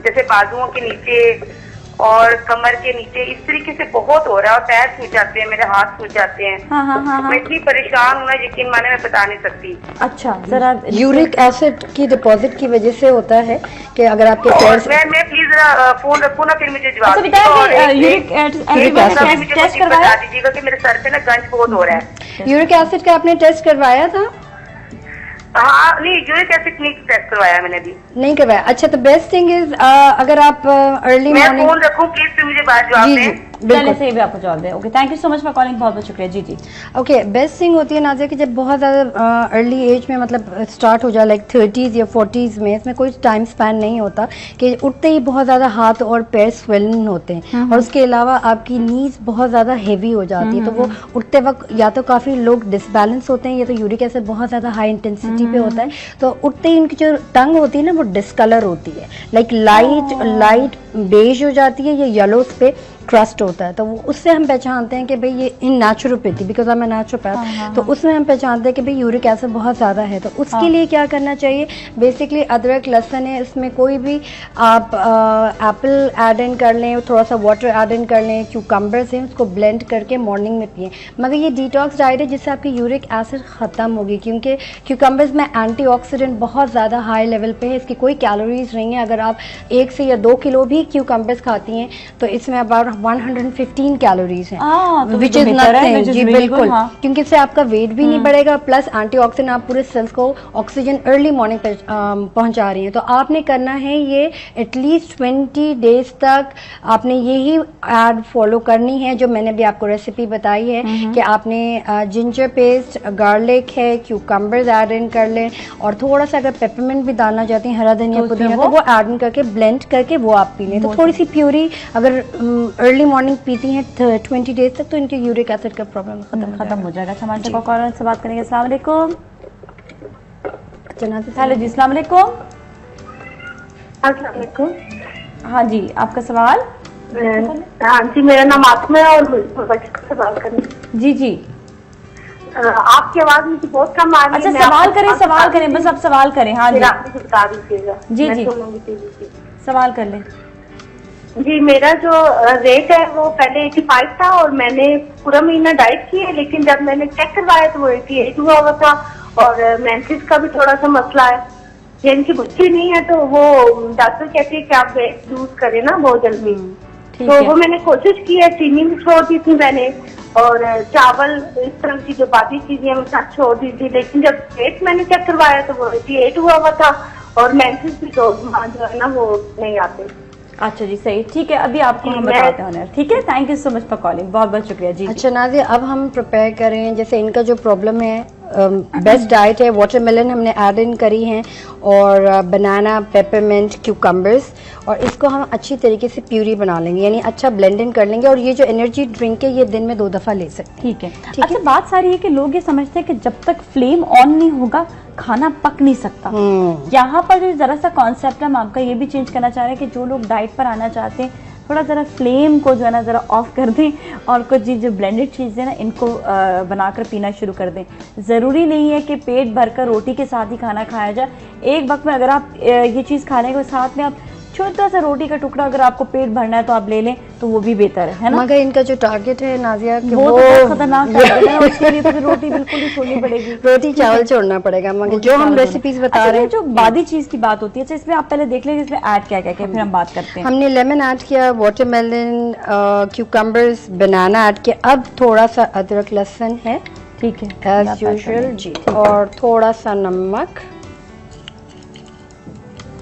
जैसे बाजुओं के नीचे और कमर के नीचे इस तरीके से बहुत हो रहा है और पैर सूज जाते हैं, मेरे हाथ सूज जाते हैं। हाँ। मैं इतनी परेशान हूँ ना, यकीन माने मैं बता नहीं सकती। अच्छा, जरा यूरिक एसिड की डिपॉजिट की वजह से होता है कि अगर आपके और पैर मैं प्लीज जरा फोन रखूँ ना, फिर मुझे जवाब अच्छा बताया कि यूरिक एसिड टेस्ट करवाया? बता दीजिएगा कि मेरे सर पे ना गंज बहुत हो रहा है। यूरिक एसिड का आपने टेस्ट करवाया था? हाँ, नहीं यूरिक एसिड नहीं टेस्ट करवाया मैंने अभी। नहीं करवाया। अच्छा, तो बेस्ट थिंग इज अगर आप अर्ली मैं मॉर्निंग फोन रखूँ प्लीज, फिर मुझे बात जवाब जी दें। चलिए सही भी आपको जवाब दें। Okay, thank you so much for calling, बहुत बहुत शुक्रिया। जी। ओके, बेस्ट थिंग होती है नाज़िया कि जब बहुत ज़्यादा अर्ली एज में मतलब स्टार्ट हो जाए, लाइक 30s या 40s में, इसमें कोई टाइम स्पैन नहीं होता कि उठते ही बहुत ज़्यादा हाथ और पैर स्वेलिंग होते हैं, और उसके अलावा आपकी नीज बहुत ज़्यादा हेवी हो जाती है। तो वो उठते वक्त या तो काफ़ी लोग डिसबैलेंस होते हैं, या तो यूरिक एसिड बहुत ज़्यादा हाई इंटेंसिटी पे होता है, तो उठते ही उनकी जो टंग होती है ना, वो डिस्कलर होती है, लाइक लाइट बेज हो जाती है या येलो पे क्रस्ट होता है। तो वो उससे हम पहचानते हैं कि भाई ये in naturopathy, because I am naturopath, तो उसमें हम पहचानते हैं कि भाई यूरिक एसिड बहुत ज़्यादा है। तो उसके लिए क्या करना चाहिए? बेसिकली अदरक लहसुन है, इसमें कोई भी आप एप्पल ऐड इन कर लें, थोड़ा सा वाटर ऐड इन कर लें, क्यूकम्बर्स हैं उसको ब्लेंड करके मॉर्निंग में पिएं। मगर ये डिटॉक्स डाइट है जिससे आपकी यूरिक एसिड ख़त्म होगी, क्योंकि क्यूकम्बर्स में एंटीऑक्सीडेंट बहुत ज़्यादा हाई लेवल पे है, इसकी कोई कैलोरीज नहीं है। अगर आप 1 से या 2 किलो भी क्यूकम्बर्स खाती हैं तो इसमें अबाउट 115 कैलोरीज हैं, विच इज नथिंग। जी बिल्कुल, क्योंकि इससे आपका वेट भी नहीं बढ़ेगा, प्लस एंटीऑक्सीडेंट आप पूरे सेल्स को ऑक्सीजन अर्ली मॉर्निंग पे पहुंचा रही हैं। तो आपने करना है ये एटलीस्ट 20 डेज तक आपने यही ऐड फॉलो करनी है जो मैंने भी आपको रेसिपी बताई है, कि आपने जिंजर पेस्ट, गार्लिक है, क्यूकम्बर्स ऐड इन कर लें, और थोड़ा सा अगर पेपरमिंट भी डालना चाहती हैं, हरा धनिया पुदीना, तो वो ऐड इन करके ब्लेंड करके वो आप पी लें। तो थोड़ी सी प्यूरी अगर अर्ली मॉर्निंग पीती हैं 20 डेज तक, तो इनके यूरिक एसिड का प्रॉब्लम खत्म हो जाएगा। अच्छा, हमारे कॉलर से बात करेंगे। अस्सलाम वालेकुम। हेलो जी, अस्सलाम वालेकुम। अस्सलाम वालेकुम। हाँ जी, आपका सवाल? हाँ जी, मेरा नाम आत्मा है और मुझे सवाल करना। जी। आपकी आवाज मुझे बहुत कम आ रही है। अच्छा, सवाल करें, बस आप सवाल करें। हाँ जी, आप मुझे बता दीजिएगा। जी, सवाल कर लें। जी, मेरा जो रेट है वो पहले 85 था और मैंने पूरा महीना डाइट की है, लेकिन जब मैंने चेक करवाया तो वो 88 हुआ हुआ था, और मेंसेस का भी थोड़ा सा मसला है, जिनकी बच्ची नहीं है, तो वो डॉक्टर कहती है कि आप वेट लूज करें ना बहुत जल्दी। तो वो मैंने कोशिश की है, चीनी भी छोड़ दी थी मैंने, और चावल इस तरह की जो बाकी चीजें हैं वो सब छोड़ दी थी, लेकिन जब वेट मैंने चेक करवाया तो वो 88 हुआ हुआ था, और मेंसेस भी जो है ना वो नहीं आते। अच्छा जी, सही, ठीक है, अभी आपको हम बताते हैं। ठीक है, thank you so much for calling, बहुत बहुत शुक्रिया। जी। अच्छा नाज़िया, अब हम प्रिपेयर करें, जैसे इनका जो प्रॉब्लम है, बेस्ट डाइट है, वाटरमेलन हमने ऐड इन करी हैं, और बनाना, पेपरमिंट, क्यूकम्बर्स, और इसको हम अच्छी तरीके से प्यूरी बना लेंगे, यानी अच्छा ब्लेंड इन कर लेंगे। और ये जो एनर्जी ड्रिंक है ये दिन में 2 दफ़ा ले सकते हैं। ठीक है। अच्छा, बात सारी है कि लोग ये समझते हैं कि जब तक फ्लेम ऑन नहीं होगा खाना पक नहीं सकता। यहाँ पर जो जरा सा कॉन्सेप्ट है, हम आपका ये भी चेंज करना चाह रहे हैं कि जो लोग डाइट पर आना चाहते हैं, थोड़ा ज़रा फ्लेम को जो है ना ज़रा ऑफ कर दें, और कुछ जो ब्लेंडेड चीज़ें ना इनको बनाकर पीना शुरू कर दें। ज़रूरी नहीं है कि पेट भरकर रोटी के साथ ही खाना खाया जाए। एक वक्त में अगर आप ये चीज़ खा लेंगे, साथ में आप छोटा सा रोटी का टुकड़ा अगर आपको पेट भरना है तो आप ले लें, तो वो भी बेहतर है ना। मगर इनका जो टारगेट है नाज़िया कि वो तो खतरनाक टारगेट है, उसके लिए तो फिर रोटी बिल्कुल ही छोड़नी पड़ेगी, रोटी चावल छोड़ना पड़ेगा। मगर जो हम रेसिपीज बता रहे हैं, जो बादी चीज की बात होती है, अच्छा इसमें आप पहले देख लेंगे इसमें ऐड क्या क्या क्या, फिर हम बात करते हैं। हमने लेमन ऐड किया, वाटरमेलन, क्यूकम्बर्स, बनाना ऐड किया, अब थोड़ा सा अदरक लहसुन है, ठीक है, एज यूजुअल जी, और थोड़ा सा नमक,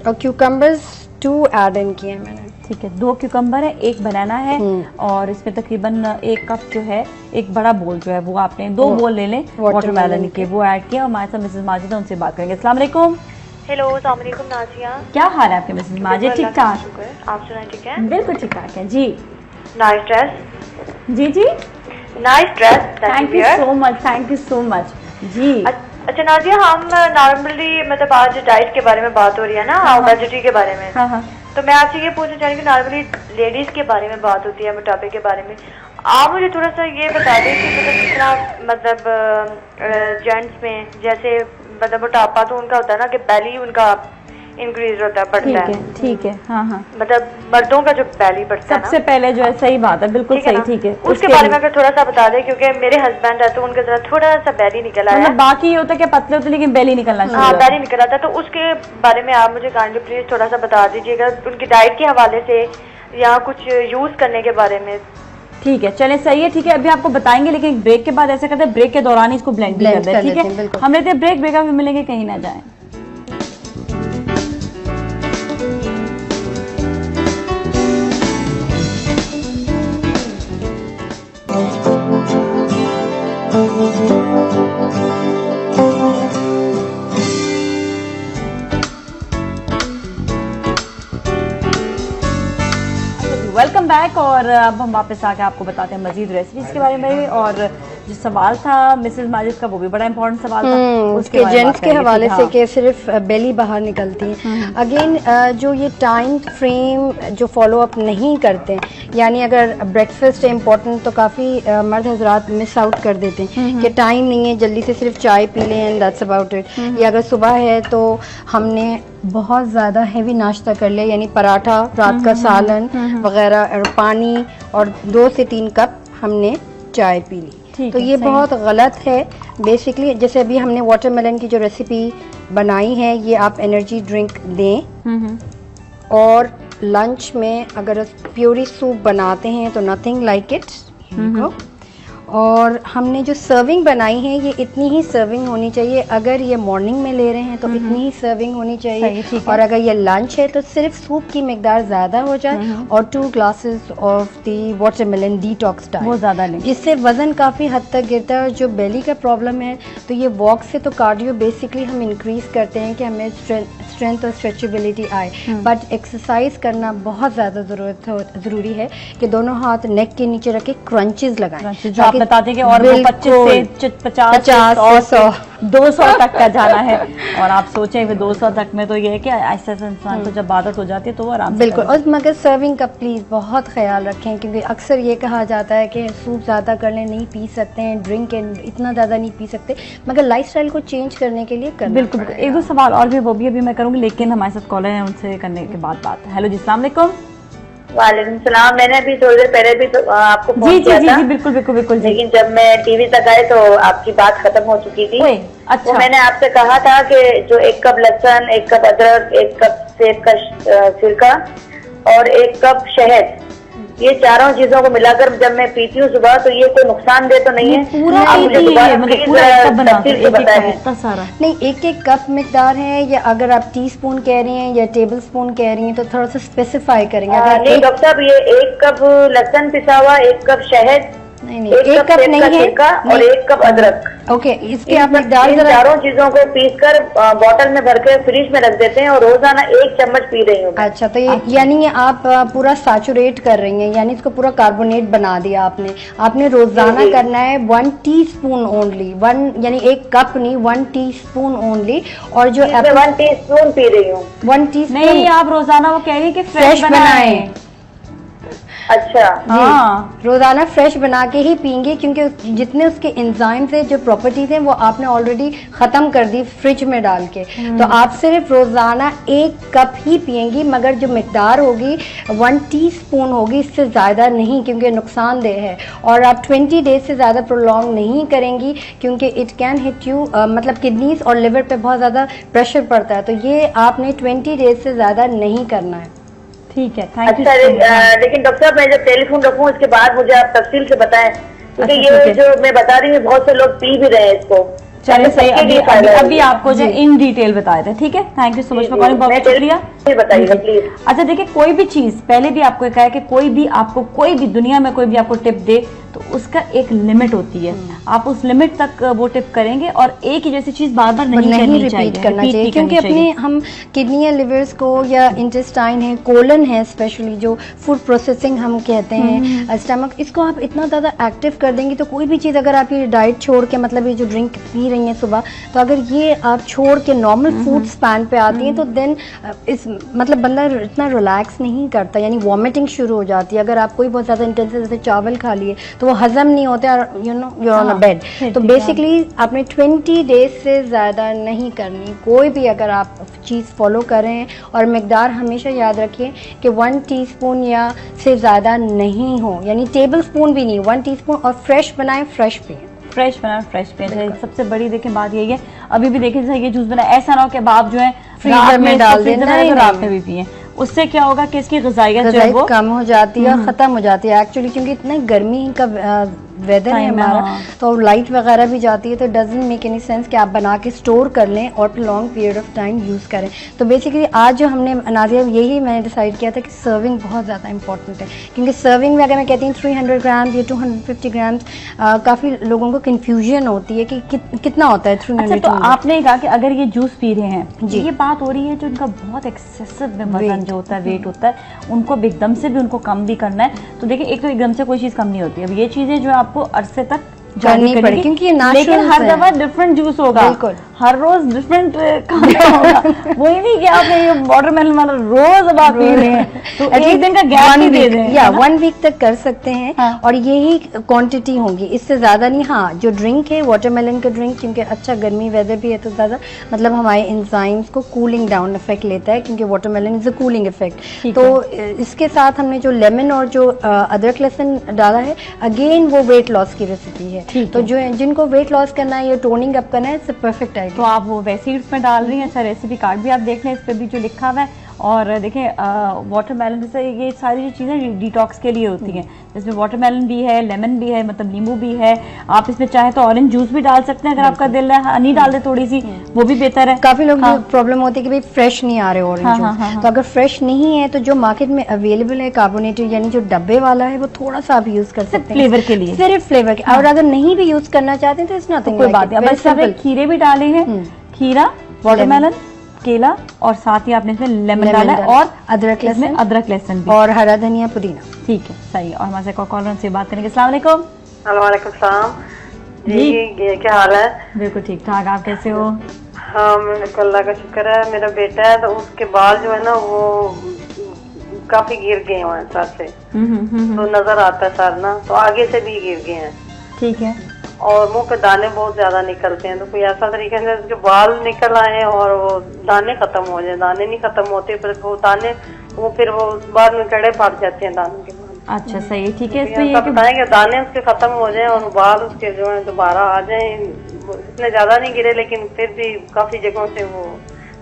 और क्यूकम्बर्स 2 ऐड इन किए मैंने। ठीक है, 2 क्यूकम्बर है, 1 बनाना है, और इसमें तकरीबन 1 कप जो है, एक बड़ा बोल जो है वो आपने 2 बोल ले लें वाटरमेलन के, वो ऐड किया। हमारे साथ मिसेस माजिद है, उनसे बात करेंगे। अस्सलाम वालेकुम। हेलो, अस्सलाम वालेकुम नाज़िया। क्या हाल है आपके मिसेस माजिद? ठीक ठाक, आप सुनाए? ठीक है, बिल्कुल ठीक ठाक है जी। Nice dress. जी, nice dress, thank you so much जी। अच्छा नाज़िया, हम नॉर्मली मतलब आज डाइट के बारे में बात हो रही है ना, ओबेसिटी के बारे में। हाँ। तो मैं आपसे ये पूछना चाह रही हूँ कि नॉर्मली लेडीज के बारे में बात होती है, मोटापे के बारे में, आप मुझे थोड़ा सा ये बता दें कि मतलब जितना मतलब जेंट्स में जैसे मतलब मोटापा तो उनका होता है ना कि बेली उनका इंक्रीज होता है, बढ़ता है। ठीक है, हाँ हाँ, मतलब मर्दों का जो बैली बढ़ता है सबसे पहले जो है, सही बात है, बिल्कुल ठीक है सही, ना? ठीक है। उसके बारे में अगर थोड़ा सा बता दें, क्योंकि मेरे हस्बैंड है तो उनके जरा थोड़ा सा बैली निकल आया मतलब है। बाकी ये होता है कि पतले होते लेकिन बेली निकलना हाँ, शुरू बैली निकल आता है, तो उसके बारे में आप मुझे काइंडली प्लीज थोड़ा सा बता दीजिएगा, उनकी डाइट के हवाले से या कुछ यूज करने के बारे में। ठीक है, चले, सही है, ठीक है, अभी आपको बताएंगे, लेकिन ब्रेक के बाद ऐसे करते हैं, ब्रेक के दौरान ही इसको ब्लेंड कर देते हैं, ठीक है। हम लेते हैं ब्रेक, ब्रेक, अभी मिलेंगे, कहीं ना जाएं। वेलकम बैक, और अब हम वापस आके आपको बताते हैं मजीद रेसिपीज के बारे में। और जो सवाल था मिसेस माजिद का, वो भी बड़ा इंपॉर्टेंट सवाल था, उसके जेंट्स के हवाले से कि सिर्फ बेली बाहर निकलती है। अगेन जो ये टाइम फ्रेम जो फॉलो अप नहीं करते, यानी अगर ब्रेकफास्ट है इम्पोर्टेंट तो काफ़ी मर्द हजरात मिस आउट कर देते हैं कि टाइम नहीं है, जल्दी से सिर्फ चाय पी लें एंड दैट्स अबाउट इट। या अगर सुबह है तो हमने बहुत ज़्यादा हैवी नाश्ता कर लिया, यानी पराठा, रात का सालन वगैरह और पानी, और 2 से 3 कप हमने चाय पी ली, तो ये बहुत गलत है बेसिकली। जैसे अभी हमने वाटरमेलन की जो रेसिपी बनाई है, ये आप एनर्जी ड्रिंक दें। और लंच में अगर प्योरी सूप बनाते हैं तो नथिंग लाइक इट। और हमने जो सर्विंग बनाई है, ये इतनी ही सर्विंग होनी चाहिए। अगर ये मॉर्निंग में ले रहे हैं तो इतनी ही सर्विंग होनी चाहिए, और अगर ये लंच है तो सिर्फ सूप की मिकदार ज़्यादा हो जाए और 2 glasses of the watermelon detox diet, वो ज़्यादा नहीं। इससे वज़न काफ़ी हद तक गिरता है। और जो बेली का प्रॉब्लम है, तो ये वॉक से तो कार्डियो बेसिकली हम इंक्रीज़ करते हैं कि हमें स्ट्रेंथ और स्ट्रेचेबिलिटी आए, बट एक्सरसाइज करना बहुत ज़्यादा ज़रूरी है कि दोनों हाथ नेक के नीचे रखे क्रंचेस लगाएं, बताते हैं कि और 25 से 50 और 100 200 तक का जाना है। और आप सोचें कि 200 तक में तो ये है कि ऐसा इंसान को जब आदत हो जाती है तो वो आराम से बिल्कुल। और मगर सर्विंग का प्लीज़ बहुत ख्याल रखें, क्योंकि अक्सर ये कहा जाता है कि सूप ज़्यादा कर लें, नहीं पी सकते हैं, ड्रिंक इतना ज़्यादा नहीं पी सकते, मगर लाइफस्टाइल को चेंज करने के लिए करना बिल्कुल। एक दो सवाल और भी, वो भी अभी मैं करूँगी, लेकिन हमारे साथ कॉलर हैं, उनसे करने के बाद बात। हेलो जी, अस्सलाम वालेकुम। वालेकुम सलाम। मैंने अभी थोड़ी देर पहले भी तो आपको फोन किया था। जी बिल्कुल बिल्कुल बिल्कुल। लेकिन जब मैं टीवी तक आई तो आपकी बात खत्म हो चुकी थी। अच्छा। तो मैंने आपसे कहा था कि जो 1 कप लहसुन, 1 कप अदरक, 1 कप सेब का सिरका और 1 कप शहद, ये चारों चीजों को मिलाकर जब मैं पीती हूँ सुबह, तो ये कोई नुकसानदेह तो नहीं है? पूरा आप मुझे दोबारा प्लीज तफसील से बताएं। नहीं, 1-1 कप मिकदार है, या अगर आप टीस्पून कह रही हैं या टेबल स्पून कह रही हैं तो थोड़ा सा स्पेसिफाई करेंगे। नहीं डॉक्टर साहब, ये 1 कप लहसुन पिसा हुआ, 1 कप शहद, नहीं 1 कप नहीं है, और 1 कप अदरक। ओके, इसके आप मिकदार इन चारों चीजों को पीसकर बॉटल में भर के फ्रिज में रख देते हैं और रोजाना 1 चम्मच पी रही हूँ। अच्छा, तो ये यानी ये आप पूरा सैचुरेट कर रही हैं, यानी इसको पूरा कार्बोनेट बना दिया आपने रोजाना करना है 1 टीस्पून ओनली, 1 यानी 1 कप नहीं, 1 टीस्पून ओनली। और जो 1 टीस्पून पी रही हूँ। 1 टीस्पून नहीं, आप रोजाना, वो कह रही है कि फ्रेश बनाएं। अच्छा, हाँ, रोजाना फ्रेश बना के ही पीएंगे, क्योंकि जितने उसके एंजाइम्स हैं, जो प्रॉपर्टीज हैं, वो आपने ऑलरेडी खत्म कर दी फ्रिज में डाल के। तो आप सिर्फ रोजाना 1 कप ही पिएंगी, मगर जो मिकदार होगी 1 टीस्पून होगी, इससे ज्यादा नहीं, क्योंकि नुकसानदेह है। और आप 20 डेज से ज्यादा प्रोलॉन्ग नहीं करेंगी, क्योंकि इट कैन हिट यू, मतलब किडनीज और लिवर पे बहुत ज्यादा प्रेशर पड़ता है, तो ये आपने 20 डेज से ज्यादा नहीं करना है। ठीक है, थैंक यू। अच्छा, लेकिन डॉक्टर साहब, मैं जब टेलीफोन रखूँ उसके बाद मुझे आप तफसील से बताएं, क्योंकि ये जो मैं बता रही हूँ बहुत से लोग पी भी रहे हैं इसको। चलिए सही, अभी आपको जो इन डिटेल बताए थे। ठीक है, thank you so much for calling, बहुत शुक्रिया। बताइएगा प्लीज। अच्छा देखिए, कोई भी चीज, पहले भी आपको कहा है कि कोई भी आपको, कोई भी दुनिया में कोई भी आपको टिप दे तो उसका एक लिमिट होती है, आप उस लिमिट तक वो टिप करेंगे, और एक ही जैसी चीज बार बार नहीं रिपीट करना चाहिए, क्योंकि अपने हम किडनी या लिवर्स को या इंटेस्टाइन है, कोलन है, स्पेशली जो फूड प्रोसेसिंग हम कहते हैं, स्टमक, इसको आप इतना ज़्यादा एक्टिव कर देंगे तो कोई भी चीज़, अगर आप ये डाइट छोड़ के, मतलब ये जो ड्रिंक पी रही हैं सुबह, तो अगर ये आप छोड़ के नॉर्मल फूड स्पैन पे आती हैं तो देन इस मतलब बंदा इतना रिलैक्स नहीं करता, यानी वॉमिटिंग शुरू हो जाती है। अगर आप कोई बहुत ज़्यादा इंटेंसिव जैसे चावल खा लिए तो तो वो हजम नहीं होते और you no you on a bed. तो बेसिकली आपने 20 डेज से ज़्यादा नहीं करनी कोई भी, अगर आप चीज़ फॉलो कर रहे हैं। और मकदार हमेशा याद रखिए कि 1 टीस्पून या से ज़्यादा नहीं हो, यानी टेबल स्पून भी नहीं, 1 टीस्पून। और फ्रेश बनाएं, फ्रेश पिएं, फ्रेश बना फ्रेश पे। सबसे बड़ी देखें बात यही है, अभी भी देखें जैसे ये जूस बना, ऐसा ना हो कि अब आप जो है फ्रीजर में डाल दें, तो रात में भी पिए। उससे क्या होगा कि इसकी ग़िज़ाइयत जो है वो कम हो जाती है और ख़त्म हो जाती है एक्चुअली, क्योंकि इतना गर्मी का वेदर है हमारा, तो लाइट वगैरह भी जाती है, तो डजंट मेक एनी सेंस कि आप बना के स्टोर कर लें और long period of time use करें। तो बेसिकली आज जो हमने नाज़िया यही मैंने डिसाइड किया था कि सर्विंग बहुत ज़्यादा इंपॉर्टेंट है, क्योंकि सर्विंग में अगर मैं कहती हूँ 300 ग्राम या 250 ग्राम, काफ़ी लोगों को कन्फ्यूजन होती है कि कितना होता है 300। अच्छा, तो आपने कहा कि अगर ये जूस पी रहे हैं, ये बात हो रही है जो उनका बहुत एक्सेसिव में वजन जो होता है, वेट होता है, उनको एकदम से भी उनको कम भी करना है। तो देखिए एक तो एकदम से कोई चीज़ कम नहीं होती, अब ये चीज़ें जो आपको अरसे तक करनी पड़ेगी, क्योंकि ये लेकिन हर दफा डिफरेंट जूस होगा, बिल्कुल हर रोज डिफरेंट खाना होगा। वही नहीं कि आपने ये वाटरमेलन वाला रोज अब आप पी रहे हैं, तो एक दिन का गैप ही दे दें, या 1 वीक तक कर सकते हैं। हाँ। और यही क्वांटिटी होगी, इससे ज्यादा नहीं। हाँ, जो ड्रिंक है वाटरमेलन का ड्रिंक, क्योंकि अच्छा गर्मी वेदर भी है, तो ज्यादा मतलब हमारे एंजाइम्स को कूलिंग डाउन इफेक्ट लेता है, क्योंकि watermelon is a cooling effect. तो इसके साथ हमने जो लेमन और जो अदरक लहसुन डाला है, अगेन वो वेट लॉस की रेसिपी है। तो जो जिनको वेट लॉस करना है या टोनिंग अप करना है, इट्स परफेक्ट आइडिया। तो आप वो वैसे इसमें डाल रही हैं। अच्छा, रेसिपी कार्ड भी आप देख लें, इस पर भी जो लिखा हुआ है। और देखें वाटरमेलन से ये सारी जो चीज़ें डिटॉक्स के लिए होती हैं, जिसमें वाटरमेलन भी है, लेमन भी है, मतलब नींबू भी है। आप इसमें चाहे तो ऑरेंज जूस भी डाल सकते हैं, अगर आपका दिल है, हनी डाल दे थोड़ी सी, वो भी बेहतर है। काफी लोग प्रॉब्लम होती है कि भाई फ्रेश नहीं आ रहे ऑरेंज जूस, तो अगर फ्रेश नहीं है तो जो मार्केट में अवेलेबल है कार्बोनेटेड, यानी जो डब्बे वाला है, वो थोड़ा सा आप यूज कर सकते हैं फ्लेवर के लिए, सिर्फ फ्लेवर के। और अगर नहीं भी यूज करना चाहते हैं तो इट्स नथिंग, कोई बात नहीं। बस आपने खीरे भी डाले हैं, खीरा, वाटरमेलन, केला, और साथ ही आपने इसमें लेमन डाला है, और अदरक लहसुन, अदरक लहसुन भी, और हरा धनिया, पुदीना। ठीक है, सही। और हमारे कॉलर से बात करेंगे। अस्सलाम वालेकुम। वालेकुम सलाम जी, क्या हाल है? बिल्कुल ठीक ठाक, आप कैसे हो? हाँ, अल्लाह का शुक्र है। मेरा बेटा है, तो उसके बाल जो है ना वो काफी गिर गए हैं सर से, तो नजर आता है सर ना, तो आगे से भी गिर गए हैं। ठीक है। और मुंह पे दाने बहुत ज्यादा निकलते हैं, तो कोई ऐसा तरीका है उसके बाल निकल आए और वो दाने खत्म हो जाए। दाने नहीं खत्म होते, फिर वो दाने फिर वो बाद में कड़े पड़ जाते हैं दानों के बाद। अच्छा, सही, ठीक है। इसमें ये बताएंगे दाने उसके खत्म हो जाए और बाल उसके जो है दोबारा आ जाए। इतने ज्यादा नहीं गिरे, लेकिन फिर भी काफी जगहों से, वो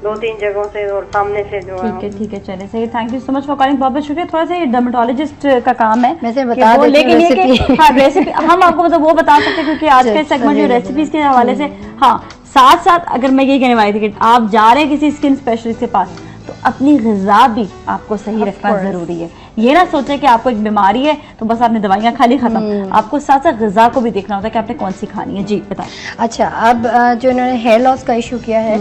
2-3 जगहों से और सामने से जो है। ठीक है, चले, सही। Thank you so much for calling, बहुत बहुत शुक्रिया। थोड़ा सा ये डर्मेटोलॉजिस्ट का काम है, मैं बता देती हूँ, लेकिन ये कि हाँ रेसिपी हम आपको मतलब वो बता सकते हैं, क्योंकि आज के सेगमेंट जो रेसिपीज के हवाले से, हाँ, साथ साथ अगर मैं ये कहने वाली थी कि आप जा रहे हैं किसी स्किन स्पेशलिस्ट के पास, तो अपनी ग़िज़ा भी आपको सही रखना ज़रूरी है। ये ना सोचे कि आपको एक बीमारी है तो बस आपने दवाइयाँ खा ली, खत्म। आपको साथ साथ ग़िज़ा को भी देखना होता है कि आपने कौन सी खानी है। जी बताएं। अच्छा, अब जो इन्होंने हेयर लॉस का इशू किया है,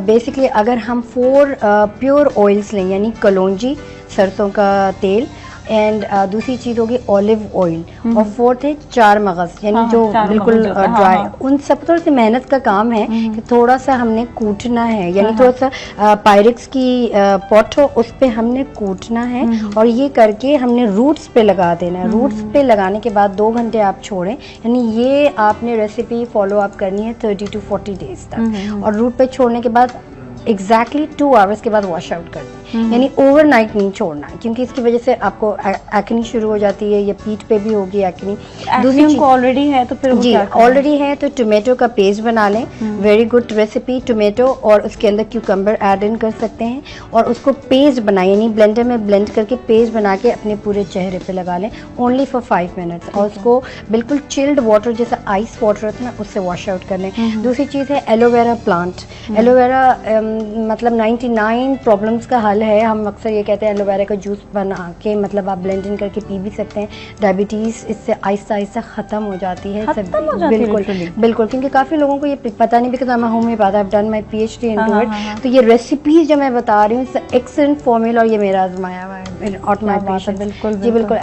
बेसिकली अगर हम 4 प्योर ऑयल्स लें, यानी कलौंजी, सरसों का तेल, एंड दूसरी चीज़ होगी ऑलिव ऑयल, और 4th है 4 मगज़, यानी जो बिल्कुल ड्राई। उन सब थोड़ी सी मेहनत का काम है कि थोड़ा सा हमने कूटना है, यानी थोड़ा सा पायरेक्स की पॉट हो, उस पे हमने कूटना है, और ये करके हमने रूट्स पे लगा देना है। रूट्स पे लगाने के बाद 2 घंटे आप छोड़ें, यानी ये आपने रेसिपी फॉलो अप करनी है 30 to 40 डेज तक। और रूट पे छोड़ने के बाद एग्जैक्टली 2 आवर्स के बाद वॉश आउट कर दें, यानी ओवरनाइट नहीं छोड़ना, क्योंकि इसकी वजह से आपको एक्नी शुरू हो जाती है, या पीठ पे भी होगी एक्नी। दूसरी को ऑलरेडी है तो फिर जी ऑलरेडी है तो टोमेटो का पेस्ट बना लें, वेरी गुड रेसिपी। टोमेटो और उसके अंदर क्यूकम्बर ऐड इन कर सकते हैं, और उसको पेस्ट बनाएं, यानी ब्लेंडर में ब्लेंड करके पेस्ट बना के अपने पूरे चेहरे पे लगा लें, ओनली फॉर 5 मिनट्स। और उसको बिल्कुल चिल्ड वाटर, जैसा आइस वाटर होता है ना, उससे वॉश आउट कर लें। दूसरी चीज़ है एलोवेरा प्लांट। एलोवेरा मतलब 99 प्रॉब्लम्स का हल है। हम अक्सर ये कहते हैं एलोवेरा का जूस बना के मतलब आप ब्लेंड इन करके पी भी सकते हैं। डायबिटीज़ इससे आहिस्ता आहिस्ता ख़त्म हो जाती है। बिल्कुल, क्योंकि काफ़ी लोगों को ये पता नहीं, because I M homeopath, I have done my PhD into it. तो ये रेसिपीज जो मैं बता रही हूँ, एक्सेलेंट फॉर्मूला, और ये मेरा आजमाया हुआ है ऑट माय पेशेंट। जी बिल्कुल।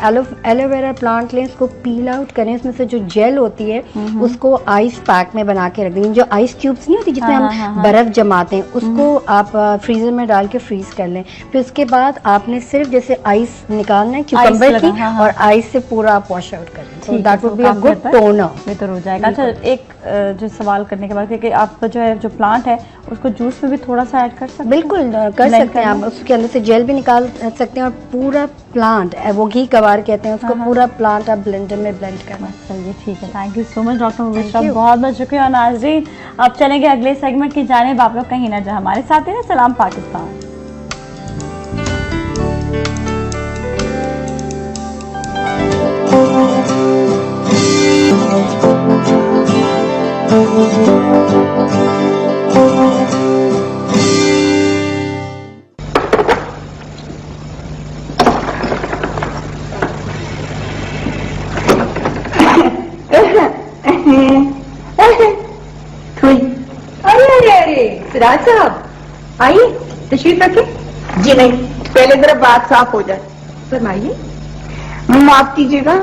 एलोवेरा प्लांट लें, उसको पील आउट करें, उसमें से जो जेल होती है उसको आइस पैक में बना के रख दें। जो आइस क्यूब्स नहीं होती जिसमें हम बर्फ़ जमाते हैं, उसको आप फ्रीज़र में डाल के फ्रीज कर लें। फिर उसके बाद आपने सिर्फ जैसे आइस निकालना है क्यूकम्बर की, हाँ, हाँ। और आइस से पूरा आप वॉश आउट करें, तो ठीक दैट है, वुड बी अ तो गुड काफी टोनर। बेहतर हो जाएगा। अच्छा, एक जो सवाल करने के बाद कि आप जो है जो प्लांट है उसको जूस में भी थोड़ा सा ऐड कर सकते हैं? बिल्कुल कर Blend सकते हैं आप, करना? उसके अंदर से जेल भी निकाल सकते हैं, और पूरा प्लांट वो घी कवार कहते हैं उसको, पूरा प्लांट आप ब्लेंडर में ब्लेंड करना। चलिए ठीक है, thank you so much doctor Mubisha, you. बहुत बहुत शुक्रिया। और नाज़रीन, अब चलेंगे अगले सेगमेंट की जानिब, आप लोग कहीं ना जाए, हमारे साथ है सलाम पाकिस्तान। सिराज साहब आइए, तशरीफ रखें। जी नहीं, पहले जरा बात साफ हो जाए। फरमाइए। माफ कीजिएगा,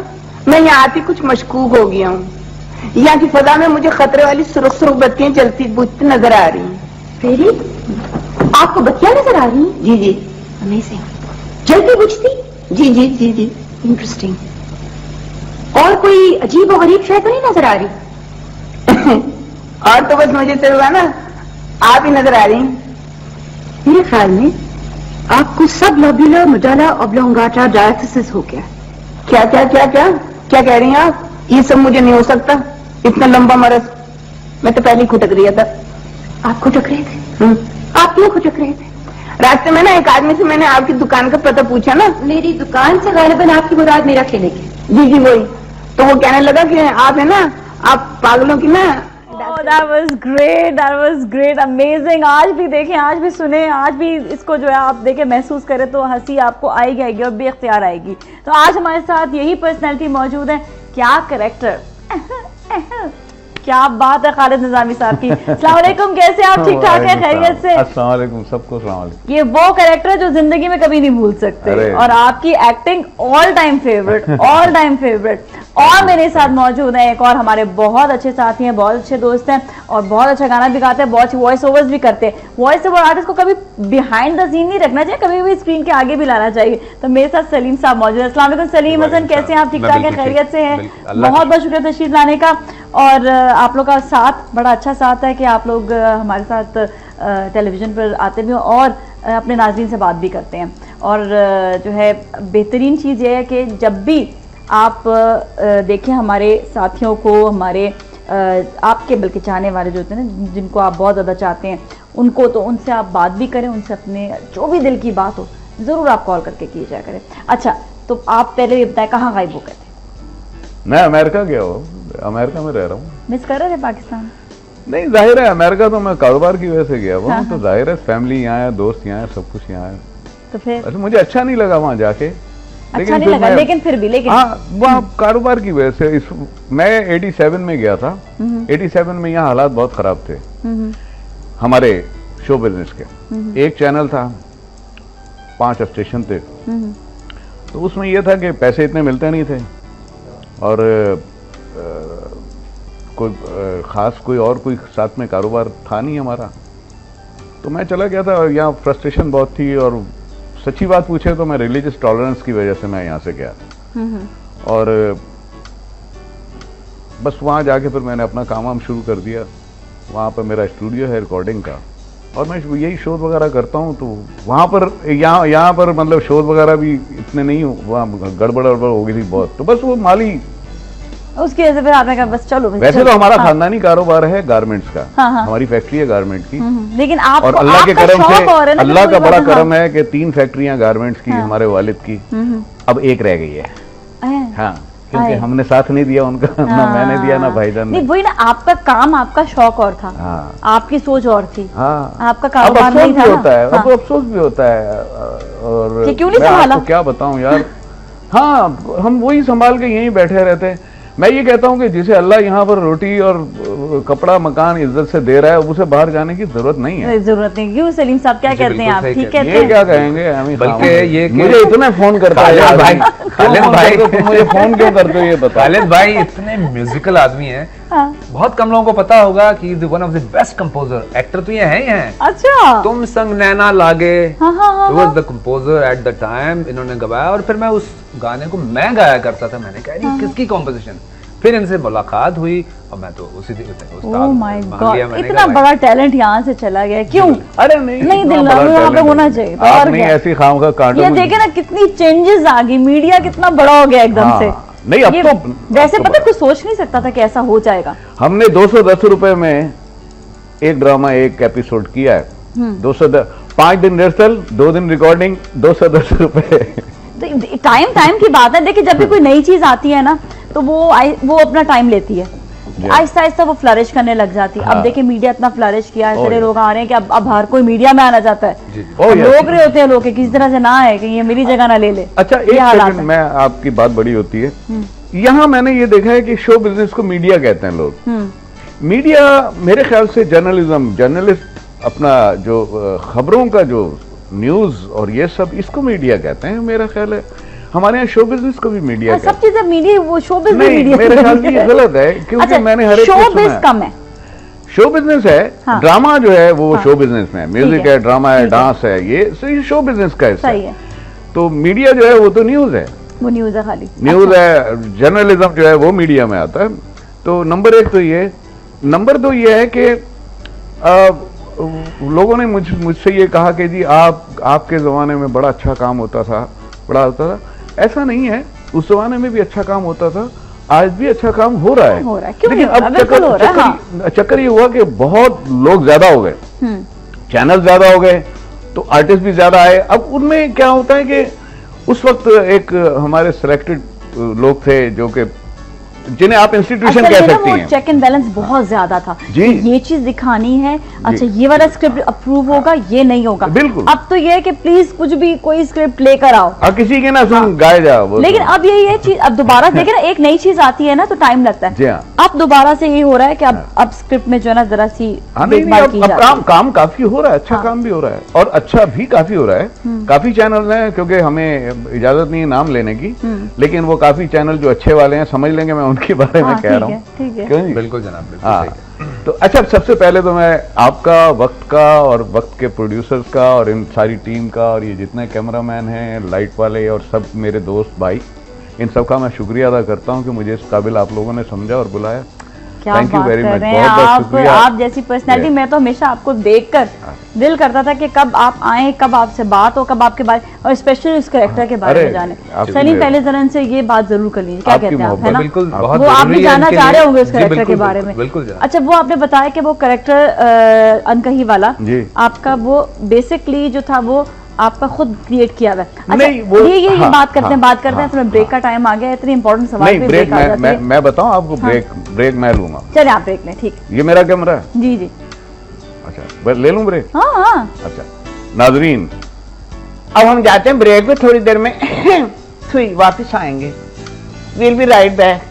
मैं यहाँ आती कुछ मशकूक हो गया हूँ। यहाँ की फजा में मुझे खतरे वाली सुरख सुरख बत्तियां जलती बुझती नजर आ रही हैं। फेरी, आपको बत्तियां नजर आ रही हैं? जी जी। अमेजिंग। जलती बुझती? जी जी जी जी। इंटरेस्टिंग। और कोई अजीब और गरीब शय तो नहीं नजर आ रही? और तो बस मुझे चल रहा ना, आप ही नजर आ रही हैं। मेरे ख्याल में आपको सब लोब्यूलर मेडुला ऑब्लोंगाटा डायथिसिस हो गया। क्या क्या क्या क्या क्या कह रही हैं आप? ये सब मुझे नहीं हो सकता, इतना लंबा मरज। मैं तो पहले ही खुटक रही था। आप खुटक रहे थे? आप क्यों खुटक रहे थे? रास्ते में ना एक आदमी से मैंने आपकी दुकान का पता पूछा ना। मेरी दुकान से गालिबन आपकी मुराद मेरा क्लिनिक है। जी जी वही। तो वो कहने लगा कि आप है ना, आप पागलों की ना। That was great, that was great, amazing। आज भी देखें, आज भी सुने, आज भी इसको जो है आप देखें, महसूस करें तो हंसी आपको आएगी और बेख्तियार आएगी। तो आज हमारे साथ यही पर्सनैलिटी मौजूद है। क्या करेक्टर, क्या बात है खालिद निजामी साहब की। अस्सलाम वालेकुम, कैसे आप? ठीक ठाक है, खैरियत से? अस्सलाम वालेकुम, सबको अस्सलाम वालेकुम। ये वो कैरेक्टर है जो जिंदगी में कभी नहीं भूल सकते, और आपकी acting all time favourite, all time favourite. और मेरे साथ मौजूद है एक और हमारे बहुत अच्छे साथी हैं, बहुत अच्छे दोस्त हैं, और बहुत अच्छा गाना भी गाते हैं, बहुत वॉइस ओवर्स भी करते हैं। वॉइस ओवर आर्टिस्ट को कभी बिहाइंड द सीन नहीं रखना चाहिए, कभी भी स्क्रीन के आगे भी लाना चाहिए। तो मेरे साथ सलीम साहब मौजूद है। अस्सलाम वालेकुम सलीम हसन, कैसे हैं आप? ठीक ठाक है, खैरियत से हैं? बहुत बहुत शुक्रिया तशरीफ लाने का। और आप लोग का साथ बड़ा अच्छा साथ है कि आप लोग हमारे साथ टेलीविजन पर आते भी हो और अपने नाज़रीन से बात भी करते हैं। और जो है बेहतरीन चीज़ ये है कि जब भी आप देखें हमारे साथियों को, हमारे आपके बल्कि चाहने वाले जो होते हैं ना, जिनको आप बहुत ज़्यादा चाहते हैं उनको, तो उनसे आप बात भी करें, उनसे अपने जो भी दिल की बात हो ज़रूर आप कॉल करके की जाया करें। अच्छा, तो आप पहले ये बताएं, कहाँ गायब हो गए थे? मैं अमेरिका गया हूँ, अमेरिका में रह रहा हूँ। मिस कर रहे थे पाकिस्तान? नहीं, जाहिर है अमेरिका तो मैं कारोबार की वजह से गया हुआ हाँ, तो जाहिर है फैमिली यहाँ है, दोस्त यहाँ है, सब कुछ यहाँ है। तो फिर वैसे मुझे अच्छा नहीं लगा वहाँ जाके, अच्छा नहीं लगा, लेकिन फिर भी हाँ, वहाँ कारोबार की वजह से। मैं 87 में गया था। 87 में यहाँ हालात बहुत खराब थे हमारे शो बिजनेस के। एक चैनल था, 5 स्टेशन थे, तो उसमें यह था कि पैसे इतने मिलते नहीं थे, और कोई खास कोई और कोई साथ में कारोबार था नहीं हमारा। तो मैं चला गया था, यहाँ फ्रस्ट्रेशन बहुत थी, और सच्ची बात पूछे तो मैं रिलीजियस टॉलरेंस की वजह से मैं यहाँ से गया था। और बस वहाँ जाके फिर मैंने अपना काम वाम शुरू कर दिया। वहाँ पर मेरा स्टूडियो है रिकॉर्डिंग का, और मैं यही शोज वगैरह करता हूँ। तो वहाँ पर यहाँ पर मतलब शोज वगैरह भी इतने नहीं, वहाँ गड़बड़ हो गई थी बहुत। तो बस वो माली, उसकी वजह से फिर आपने कहा बस चलो। वैसे तो हमारा खानदानी कारोबार है गारमेंट्स का। हाँ। हमारी फैक्ट्री है गारमेंट की। लेकिन आप और अल्लाह के करम से, अल्लाह का बड़ा करम हाँ। है कि 3 फैक्ट्रियां गारमेंट्स की हमारे वालिद की, अब एक रह गई है। हाँ, क्योंकि हमने साथ नहीं दिया उनका, ना मैंने दिया ना भाईजान ने। नहीं, वही ना, आपका काम, आपका शौक और था। हाँ। आपकी सोच और थी। हाँ। आपका कारोबार नहीं था। होता है, अब अफसोस भी होता है। और क्यों नहीं संभाला? क्या बताऊं यार। हाँ, हम वही संभाल के यहीं बैठे रहते हैं। मैं ये कहता हूँ कि जिसे अल्लाह यहाँ पर रोटी और कपड़ा मकान इज्जत से दे रहा है, उसे बाहर जाने की जरूरत नहीं है। जरूरत नहीं। क्यों सलीम साहब, क्या कहते हैं आप? ठीक कहते ये हैं? क्या कहेंगे? बल्कि ये मुझे इतना फोन करता है यार भाई, खालिद भाई तुम मुझे फोन क्यों करते हो ये बताओ। खालिद भाई इतने म्यूजिकल आदमी हैं, हाँ। बहुत कम लोगों को पता होगा कि one of the best composer. Actor तो ये हैं अच्छा तुम संग नैना लागे, हाँ, was the composer at the time, इन्होंने गवाया और फिर मैं उस गाने को मैं गाया करता था। मैंने कहा ये किसकी कॉम्पोजिशन, फिर इनसे मुलाकात हुई और मैं तो उसी दिन ओह माय गॉड, इतना बड़ा टैलेंट यहाँ से चला गया, क्यों? अरे नहीं दिल वहाँ पे होना चाहिए था, आप और नहीं क्या? ऐसी खामखा काटो ये मुझे। देखे ना कितनी चेंजेस आ गई, मीडिया कितना बड़ा हो गया एकदम से। नहीं अब ये तो वैसे अब तो पता कुछ सोच नहीं सकता था कि ऐसा हो जाएगा। हमने 210 रुपए में एक ड्रामा एक एपिसोड किया है। 210, 5 दिन रिहर्सल, 2 दिन रिकॉर्डिंग, 210 रुपए। टाइम की बात है। देखिए जब भी कोई नई चीज आती है ना तो वो अपना टाइम लेती है, आहिस्ता आहिस्ता वो फ्लरिश करने लग जाती है। अब देखिए मीडिया इतना फ्लरिश किया है, सारे लोग आ रहे हैं कि अब हर कोई मीडिया में आना चाहता है। रोक रहे होते हैं लोग किसी तरह से ना है कि ये मेरी जगह ना ले ले। अच्छा एक सेकंड, मैं आपकी बात बड़ी होती है। यहाँ मैंने ये देखा है कि शो बिजनेस को मीडिया कहते हैं लोग। मीडिया मेरे ख्याल से जर्नलिस्ट अपना जो खबरों का जो न्यूज और ये सब इसको मीडिया कहते हैं। मेरा ख्याल है हमारे यहाँ शो बिजनेस को भी मीडिया सब चीजें मीडिया, वो शो बिजनेस नहीं, मीडिया मेरे ख्याल से ये गलत है क्योंकि अच्छा, मैंने हर एक शो को सुना बिज है। कम है, शो बिजनेस है। हाँ। ड्रामा जो है वो हाँ। शो बिजनेस में है, म्यूजिक है, ड्रामा है, डांस है, ये शो बिजनेस का हिस्सा सही है। तो मीडिया जो है वो तो न्यूज है, वो न्यूज है खाली, न्यूज है। जर्नलिज्म जो है वो मीडिया में आता है। तो नंबर 1 तो ये, नंबर 2 ये है कि लोगों ने मुझसे ये कहा कि जी आपके जमाने में बड़ा अच्छा काम होता था, बड़ा होता था। ऐसा नहीं है, उस जमाने में भी अच्छा काम होता था, आज भी अच्छा काम हो रहा है। क्यों लेकिन अब चक्कर ये हुआ कि बहुत लोग ज्यादा हो गए, चैनल ज्यादा हो गए, तो आर्टिस्ट भी ज्यादा आए। अब उनमें क्या होता है कि उस वक्त एक हमारे सिलेक्टेड लोग थे जो कि जिन्हें आप इंस्टीट्यूशन कह सकती हैं। चेक एंड बैलेंस बहुत ज्यादा था जी। ये चीज दिखानी है, अच्छा ये वाला स्क्रिप्ट अप्रूव होगा, ये नहीं होगा। बिल्कुल। अब तो ये है कि प्लीज कुछ भी कोई स्क्रिप्ट लेकर आओ, अब किसी के ना सुन गाए जाओ। लेकिन अब ये चीज अब दोबारा देखे ना, एक नई चीज आती है ना तो टाइम लगता जी है। हाँ। अब दोबारा से ये हो रहा है कि अब स्क्रिप्ट में जो है ना जरा सी देखभाल की जाती है। काम काफी हो रहा है, अच्छा काम भी हो रहा है और अच्छा भी काफी हो रहा है। काफी चैनल हैं, क्योंकि हमें इजाजत नहीं है नाम लेने की, लेकिन वो काफी चैनल जो अच्छे वाले हैं, समझ लेंगे मैं उनके बारे में कह रहा हूँ। ठीक है। क्यों जी? बिल्कुल जनाब, बिल्कुल हाँ। सही है। तो अच्छा, सबसे पहले तो मैं आपका, वक्त का और वक्त के प्रोड्यूसर्स का और इन सारी टीम का और ये जितने कैमरामैन हैं, लाइट वाले और सब मेरे दोस्त भाई, इन सब का मैं शुक्रिया अदा करता हूँ कि मुझे इस काबिल आप लोगों ने समझा और बुलाया। क्या थैंक यू बात वेरी कर मच, रहे हैं बहुत बहुत आप शुक्रिया। आप जैसी पर्सनैलिटी, मैं तो हमेशा आपको देखकर दिल करता था कि कब आप आए, कब आपसे बात हो, कब आपके बारे और स्पेशली उस कैरेक्टर के बारे में जाने। सलीम पहले जरा इनसे ये बात जरूर कर लीजिए, क्या कहते हैं आप, है ना? बिल्कुल, वो आप भी जानना चाह रहे होंगे उस कैरेक्टर के बारे में। बिल्कुल। अच्छा, वो आपने बताया कि वो कैरेक्टर अनकही वाला जी। आपका वो बेसिकली जो था वो आपका खुद क्रिएट किया हुआ है। अच्छा, नहीं, वो ये हाँ, बात करते हैं, बात करते हैं। हाँ, ब्रेक का टाइम आ गया है, इतनी इंपॉर्टेंट सवाल नहीं, पे ब्रेक आ जाती है। मैं बताऊं आपको, ब्रेक मैं लूंगा। चले आप ब्रेक लें, ठीक है। ये मेरा कैमरा है? जी जी। अच्छा, बस ले लूं ब्रेक? हाँ हाँ। अच्छा नाजरीन, अब हम जाते हैं ब्रेक पे, थोड़ी देर में फिर वापस आएंगे। Will be right back.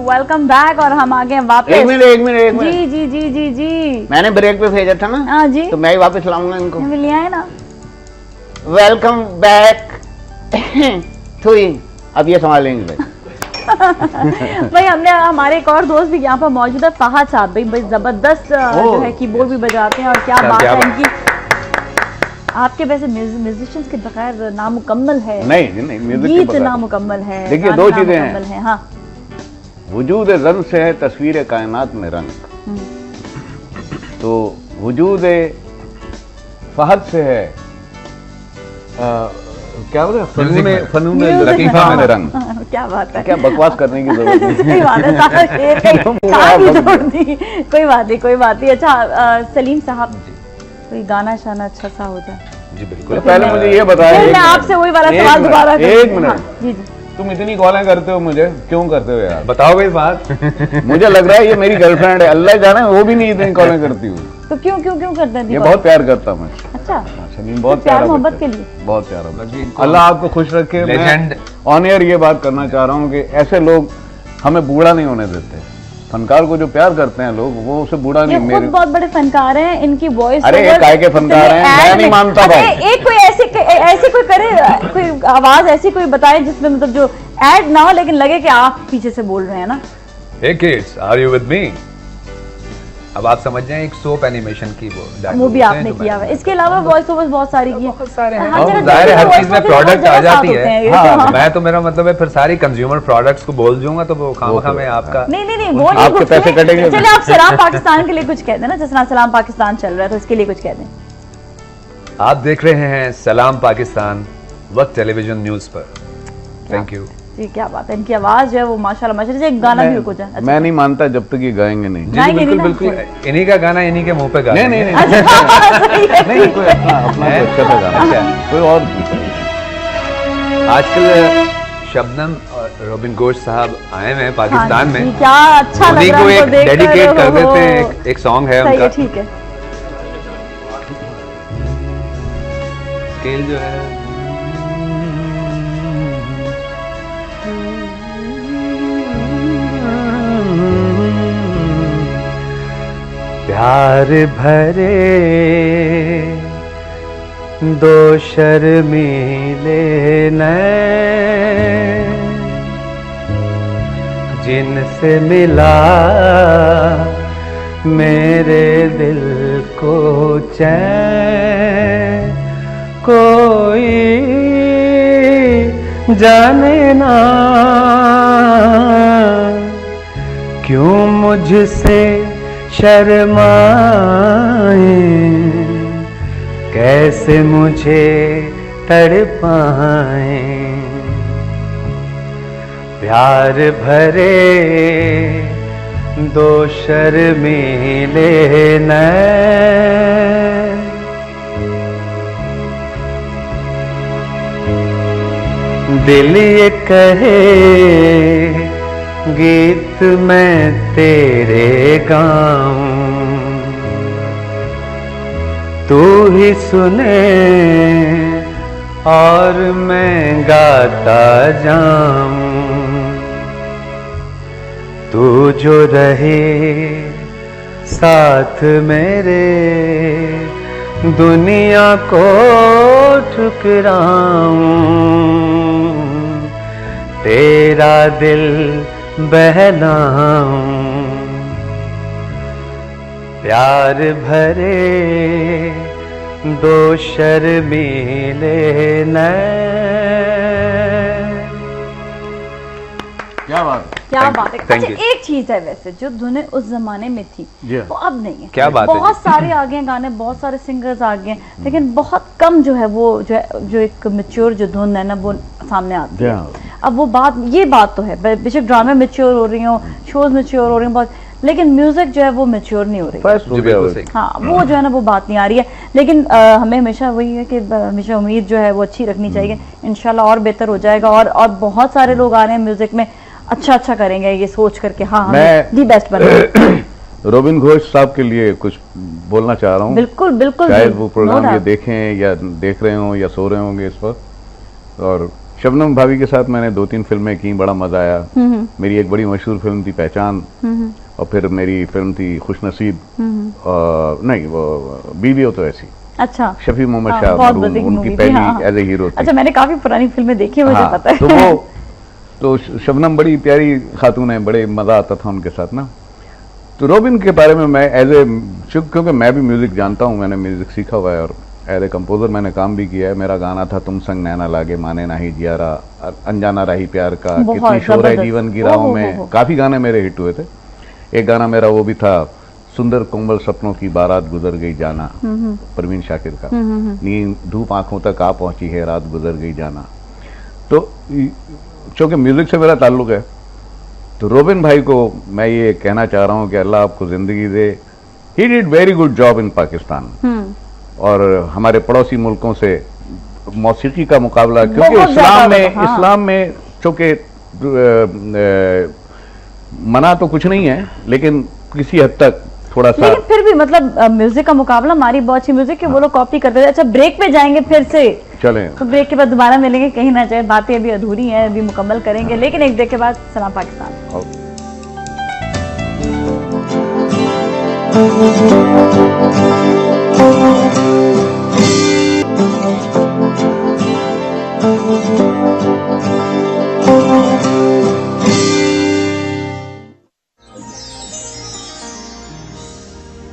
Welcome back और हम आ गए वापस। एक मिनट जी जी जी जी जी। मैंने ब्रेक पे भेजा था ना, हाँ जी, तो मैं ही वापस लाऊंगा इनको। ले आए ना। Welcome back. थोड़ी अब ये संभालेंगे भाई। भाई हमने हमारे एक और दोस्त भी यहाँ पर मौजूद है, फहद साहब। भाई जबरदस्त जो है कीबोर्ड भी बजाते हैं और क्या बात है इनकी। आपके वैसे म्यूजिशियंस के बगैर नामुकम्मल है। नहीं म्यूजिक गीत नामुकम्मल है। देखिए, दो चीजें हैं। हाँ, वजूद रंग से है तस्वीर कायनात में रंग, तो वजूद फहद से है क्या बोले, फनून लतीफा में रंग। क्या बात है, क्या बकवास करने की जरूरत नहीं। सही बात है, कोई बात नहीं। अच्छा सलीम साहब, कोई गाना शाना अच्छा सा हो जाए। जी बिल्कुल। पहले मुझे ये बताया, मैं आपसे वही वाला सवाल दोबारा एक मिनट। हाँ, जी जी। तुम इतनी कॉलें करते हो मुझे, क्यों करते हो यार? बताओ भाई बात। मुझे लग रहा है ये मेरी गर्लफ्रेंड है, अल्लाह जाने वो भी नहीं इतनी कॉलें करती हूँ। तो क्यों करते हैं? ये बहुत प्यार करता मैं। अच्छा, शमीम बहुत प्यार प्यारा मोहब्बत बच्चा के है, लिए। बहुत प्यारा बच्चा। मतलब इनको अल्लाह आपको खुश रखे। Legend। ऑन एयर ये बात करना चाह रहा हूँ कि ऐसे लोग हमें बूढ़ा नहीं होने देते। फनकार को जो प्यार करते हैं लोग, वो उसे बूढ़ा ये नहीं। खुद मेरे बहुत बड़े फनकार हैं, इनकी वॉइस अरे ये काय के फनकार हैं, मैं नहीं मानता भाई। एक कोई ऐसी कोई करे, कोई आवाज ऐसी कोई बताए जिसमें मतलब जो ऐड ना हो लेकिन लगे कि आप पीछे से बोल रहे हैं ना। Hey kids, are you with me? अब आप समझ जाएं, एक सोप एनिमेशन की वो वो भी आपने किया हुआ है। इसके अलावा वॉइस ओवर्स बहुत सारी की है। बहुत सारे हैं। हर और जगह जाहिर है हर voice चीज में overs प्रोडक्ट बहुत आ ज्यादा जाती साथ होते हैं है। ये। हाँ, मैं तो मेरा मतलब है फिर सारी कंज्यूमर प्रोडक्ट्स को बोल दूंगा तो वो खामखा में आपका नहीं वो नहीं आपके कुछ पैसे नहीं। कटेंगे। चलिए आप सलाम पाकिस्तान के लिए कुछ कह दें ना, जिस तरह सलाम पाकिस्तान चल रहा है तो इसके लिए कुछ कह दें। आप देख रहे हैं सलाम पाकिस्तान वक्त टेलीविजन न्यूज पर। थैंक यू जी, क्या बात है, इनकी आवाज जो है वो माशाल्लाह माशाल्लाह। एक गाना भी रुको जाए। अच्छा। मैं नहीं मानता जब तक ये गाएंगे नहीं। जी गाएंगे बिल्कुल नहीं ना? बिल्कुल, इन्हीं का गाना इन्हीं के मुंह पे गा नहीं देंगे। नहीं अच्छा, नहीं, कोई अपना कोई अच्छा सा गाना, अच्छा। कोई और। आजकल शबनम और रोबिन घोष साहब आए हुए हैं पाकिस्तान हाँ जी, में। क्या अच्छा लग उन्हीं रहा को है एक उनको देखकर। डेडिकेट कर देते हैं, ओहो। एक सॉन्ग है सही उनका। है, ठीक है। स्केल जो है प्यार भरे दो शर्मीले नैन जिनसे मिला मेरे दिल को चैन, कोई जाने ना क्यों मुझसे शर्माए, कैसे मुझे तड़पाए। प्यार भरे दो शर्मीले नैन दिल ये कहे गीत मैं तेरे गाऊं, तू ही सुने और मैं गाता जाऊं। तू जो रहे साथ मेरे दुनिया को ठुकराऊं, तेरा दिल बहलाऊं। प्यार भरे दो शर्मीले नैन। क्या बात है। क्या बात है। Thank अच्छा, you. एक चीज है वैसे जो धुनें उस जमाने में थी जी। वो अब नहीं है। क्या बात है बहुत सारे आ गए हैं गाने, बहुत सारे सिंगर्स आ गए हैं, लेकिन बहुत कम जो है वो जो एक मेच्योर जो धुन है ना वो सामने आती है। अब वो बात, ये बात तो है बेशक ड्रामे मेच्योर हो रही हो, शोज मेच्योर हो रही हैं बहुत, लेकिन म्यूजिक जो है वो मेच्योर नहीं हो रही। फर्स्ट हो गया वो। हाँ, वो जो है ना वो बात नहीं आ रही है। लेकिन हमें हमेशा वही है कि हमेशा उम्मीद जो है वो अच्छी रखनी चाहिए। इंशाल्लाह और बेहतर हो जाएगा और बहुत सारे लोग आ रहे हैं म्यूजिक में, अच्छा करेंगे ये सोच करके। हाँ, हमें दी बेस्ट बना। रोबिन घोष साहब के लिए कुछ बोलना चाह रहा हूँ। बिल्कुल बिल्कुल। शायद वो प्रोग्राम no ये doubt। देखें या देख रहे हों या सो रहे होंगे इस वक्त। और शबनम भाभी के साथ मैंने 2-3 फिल्में की, बड़ा मजा आया। मेरी एक बड़ी मशहूर फिल्म थी पहचान, और फिर मेरी फिल्म थी खुशनसीब, नहीं वो बीवी हो तो ऐसी। अच्छा, शफी मोहम्मद हाँ, शाह बहुत मरहूम, बड़ी उनकी movie थी, पहली हाँ। एज ए हीरो थी। अच्छा, मैंने काफी पुरानी फिल्में देखी है, मुझे हाँ, पता है। तो वो तो शबनम बड़ी प्यारी खातून है, बड़े मजा आता था उनके साथ ना। तो रोबिन के बारे में मैं एज ए, क्योंकि मैं भी म्यूजिक जानता हूँ, मैंने म्यूजिक सीखा हुआ है और एज ए कंपोजर मैंने काम भी किया है। मेरा गाना था तुम संग नैना लागे माने नाही जियारा, अनजाना राही प्यार का, बहुत कितनी शोर है जबरदस्त। जीवन की राहों ओहो, में, ओहो। काफी गाने मेरे हिट हुए थे। एक गाना मेरा वो भी था, सुंदर कोमल सपनों की बारात गुजर गई जाना, परवीन शाकिर का। नींद धूप आंखों तक आ पहुंची है रात गुजर गई जाना। तो चूंकि म्यूजिक से मेरा ताल्लुक है, तो रोबिन भाई को मैं ये कहना चाह रहा हूँ कि अल्लाह आपको जिंदगी दे। He did very good job in Pakistan, और हमारे पड़ोसी मुल्कों से मौसीकी का मुकाबला, क्योंकि बहुत ज्यादा हाँ। इस्लाम में चूंकि मना तो कुछ नहीं है, लेकिन किसी हद तक थोड़ा सा। लेकिन फिर भी मतलब म्यूजिक का मुकाबला, हमारी बहुत अच्छी म्यूजिक है, वो लोग कॉपी करते थे। अच्छा ब्रेक पे जाएंगे फिर से, चलें तो ब्रेक के बाद दोबारा मिलेंगे, कहीं ना चाहे बातें अभी अधूरी हैं, अभी मुकम्मल करेंगे, लेकिन एक ब्रेक के बाद सलाम पाकिस्तान।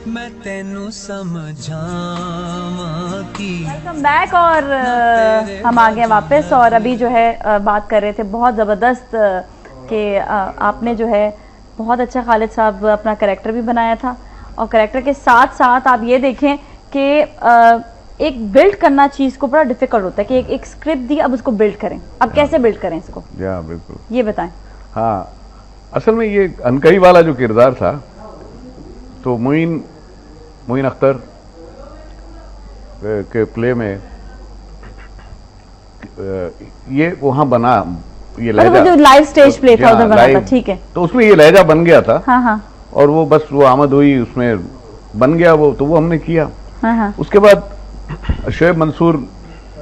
मैं तेनू समझावा की। वेलकम बैक, और हम आ गए वापस, और अभी जो है बात कर रहे थे बहुत ज़बरदस्त कि आपने जो है बहुत अच्छा खालिद साहब अपना कैरेक्टर भी बनाया था, और कैरेक्टर के साथ साथ आप ये देखें कि एक बिल्ड करना चीज़ को बड़ा डिफिकल्ट होता है कि एक स्क्रिप्ट दी, अब उसको बिल्ड करें, अब कैसे बिल्ड करें इसको? बिल्कुल, ये बताएं। हाँ, असल में ये अनकही वाला जो किरदार था, तो मोइन अख्तर के प्ले में ये वहाँ बना, ये लहजा जो लाइव स्टेज प्ले था उधर बना था, ठीक है, तो उसमें ये लहजा बन गया था। हाँ हाँ। और वो बस वो आमद हुई, उसमें बन गया वो, तो वो हमने किया। हाँ हाँ। उसके बाद शोएब मंसूर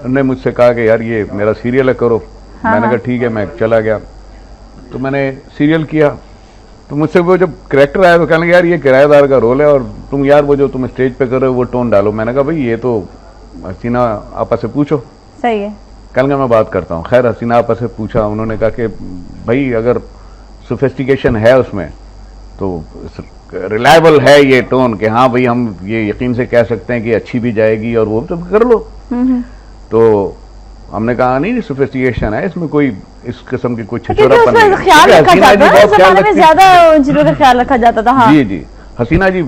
ने मुझसे कहा कि यार ये मेरा सीरियल है, करो। हाँ मैंने कहा ठीक है, मैं चला गया, तो मैंने सीरियल किया। तो मुझसे वो जब कैरेक्टर आया तो कहने लगे यार ये किराएदार का रोल है, और तुम यार वो जो तुम स्टेज पे कर रहे हो वो टोन डालो। मैंने कहा भाई ये तो हसीना आपा से पूछो। सही है। कहने मैं बात करता हूँ। खैर हसीना आपा से पूछा, उन्होंने कहा कि भाई अगर सोफिस्टिकेशन है उसमें तो रिलायबल है ये टोन, कि हाँ भाई हम ये यकीन से कह सकते हैं कि अच्छी भी जाएगी, और वो तो कर लो। तो हमने कहा नहीं सोफिस्टिकेशन है इसमें, कोई इस किस्म की कुछ ख्याल रखा जाता है, उस ज़माने में ज्यादा उन चीजों का ख्याल रखा जाता था। हाँ। जी जी, हसीना जी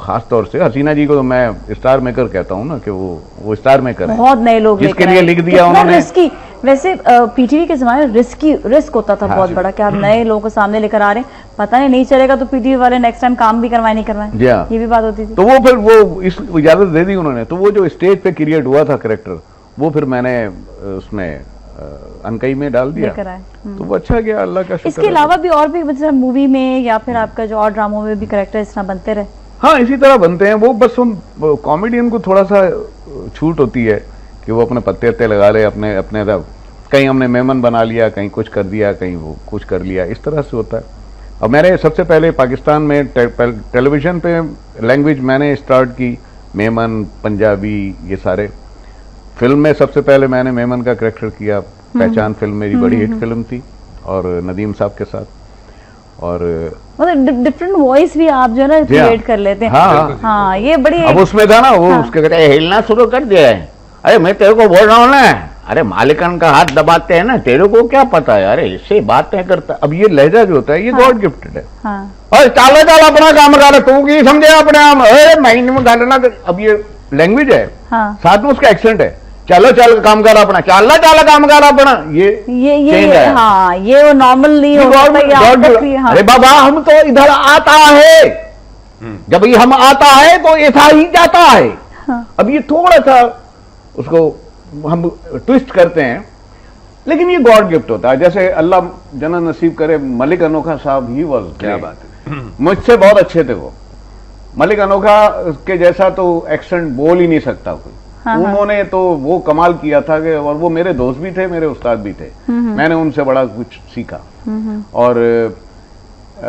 खास तौर से, हसीना जी को तो मैं स्टार मेकर कहता हूँ ना, कि वो स्टार मेकर है। बहुत नए लोग जिसके लिए लिख दिया उन्होंने। रिस्की, वैसे पीटीवी के जमाने में रिस्क होता था बहुत बड़ा, कि आप नए लोगों को सामने लेकर आ रहे हैं, पता नहीं चलेगा तो पीटीवी वाले नेक्स्ट टाइम काम भी करवाए नहीं करवाए, ये भी बात होती थी। तो वो फिर वो इस इजाजत दे दी उन्होंने, तो वो जो स्टेज पे क्रिएट हुआ था कैरेक्टर, वो फिर मैंने उसमें अनकई में डाल दिया, तो वो अच्छा गया, अल्लाह का शुक्र। इसके अलावा भी और भी मतलब मूवी में या फिर आपका जो और ड्रामों में भी कैरेक्टर इस तरह बनते रहे? हाँ, इसी तरह बनते हैं वो, बस हम कॉमेडियन को थोड़ा सा छूट होती है कि वो अपने पत्ते लगा ले, अपने कहीं हमने मेमन बना लिया, कहीं कुछ कर दिया, कहीं वो कुछ कर लिया, इस तरह से होता है। अब मैंने सबसे पहले पाकिस्तान में टेलीविजन पे लैंग्वेज मैंने स्टार्ट की, मेमन, पंजाबी, ये सारे। फिल्म में सबसे पहले मैंने मेमन का कैरेक्टर किया, पहचान फिल्म मेरी बड़ी हिट फिल्म थी, और नदीम साहब के साथ, और मतलब डिफरेंट वॉइस भी आप जो है ना क्रिएट कर लेते हैं। हाँ हाँ, ये बड़ी। अब उसमें था ना वो, उसके कहते हैं हिलना शुरू कर दिया है, अरे मैं तेरे को बोल रहा हूँ ना, अरे मालिकन का हाथ दबाते हैं ना, तेरे को क्या पता है, अरे इससे बात नहीं करता। अब ये लहजा जो होता है ये गॉड गिफ्टेड है। और चाला चाला अपना काम कर, तू की समझे अपने आप, अरे महीने में गाना। अब ये लैंग्वेज है, साथ में उसका एक्सेंट है, चलो चल काम कर अपना, चल काम कर अपना, ये हाँ, ये वो नॉर्मल नहीं होता। अरे बाबा हम तो इधर आता है, जब ये हम आता है तो ऐसा ही जाता है। अब ये थोड़ा सा उसको हम ट्विस्ट करते हैं, लेकिन ये गॉड गिफ्ट होता है। जैसे अल्लाह जन्नत नसीब करे, मलिक अनोखा साहब ही वाज, क्या बात है, मुझसे बहुत अच्छे थे वो। मलिक अनोखा के जैसा तो एक्सेंट बोल ही नहीं सकता कोई। उन्होंने तो वो कमाल किया था कि, और वो मेरे दोस्त भी थे, मेरे उस्ताद भी थे, मैंने उनसे बड़ा कुछ सीखा। और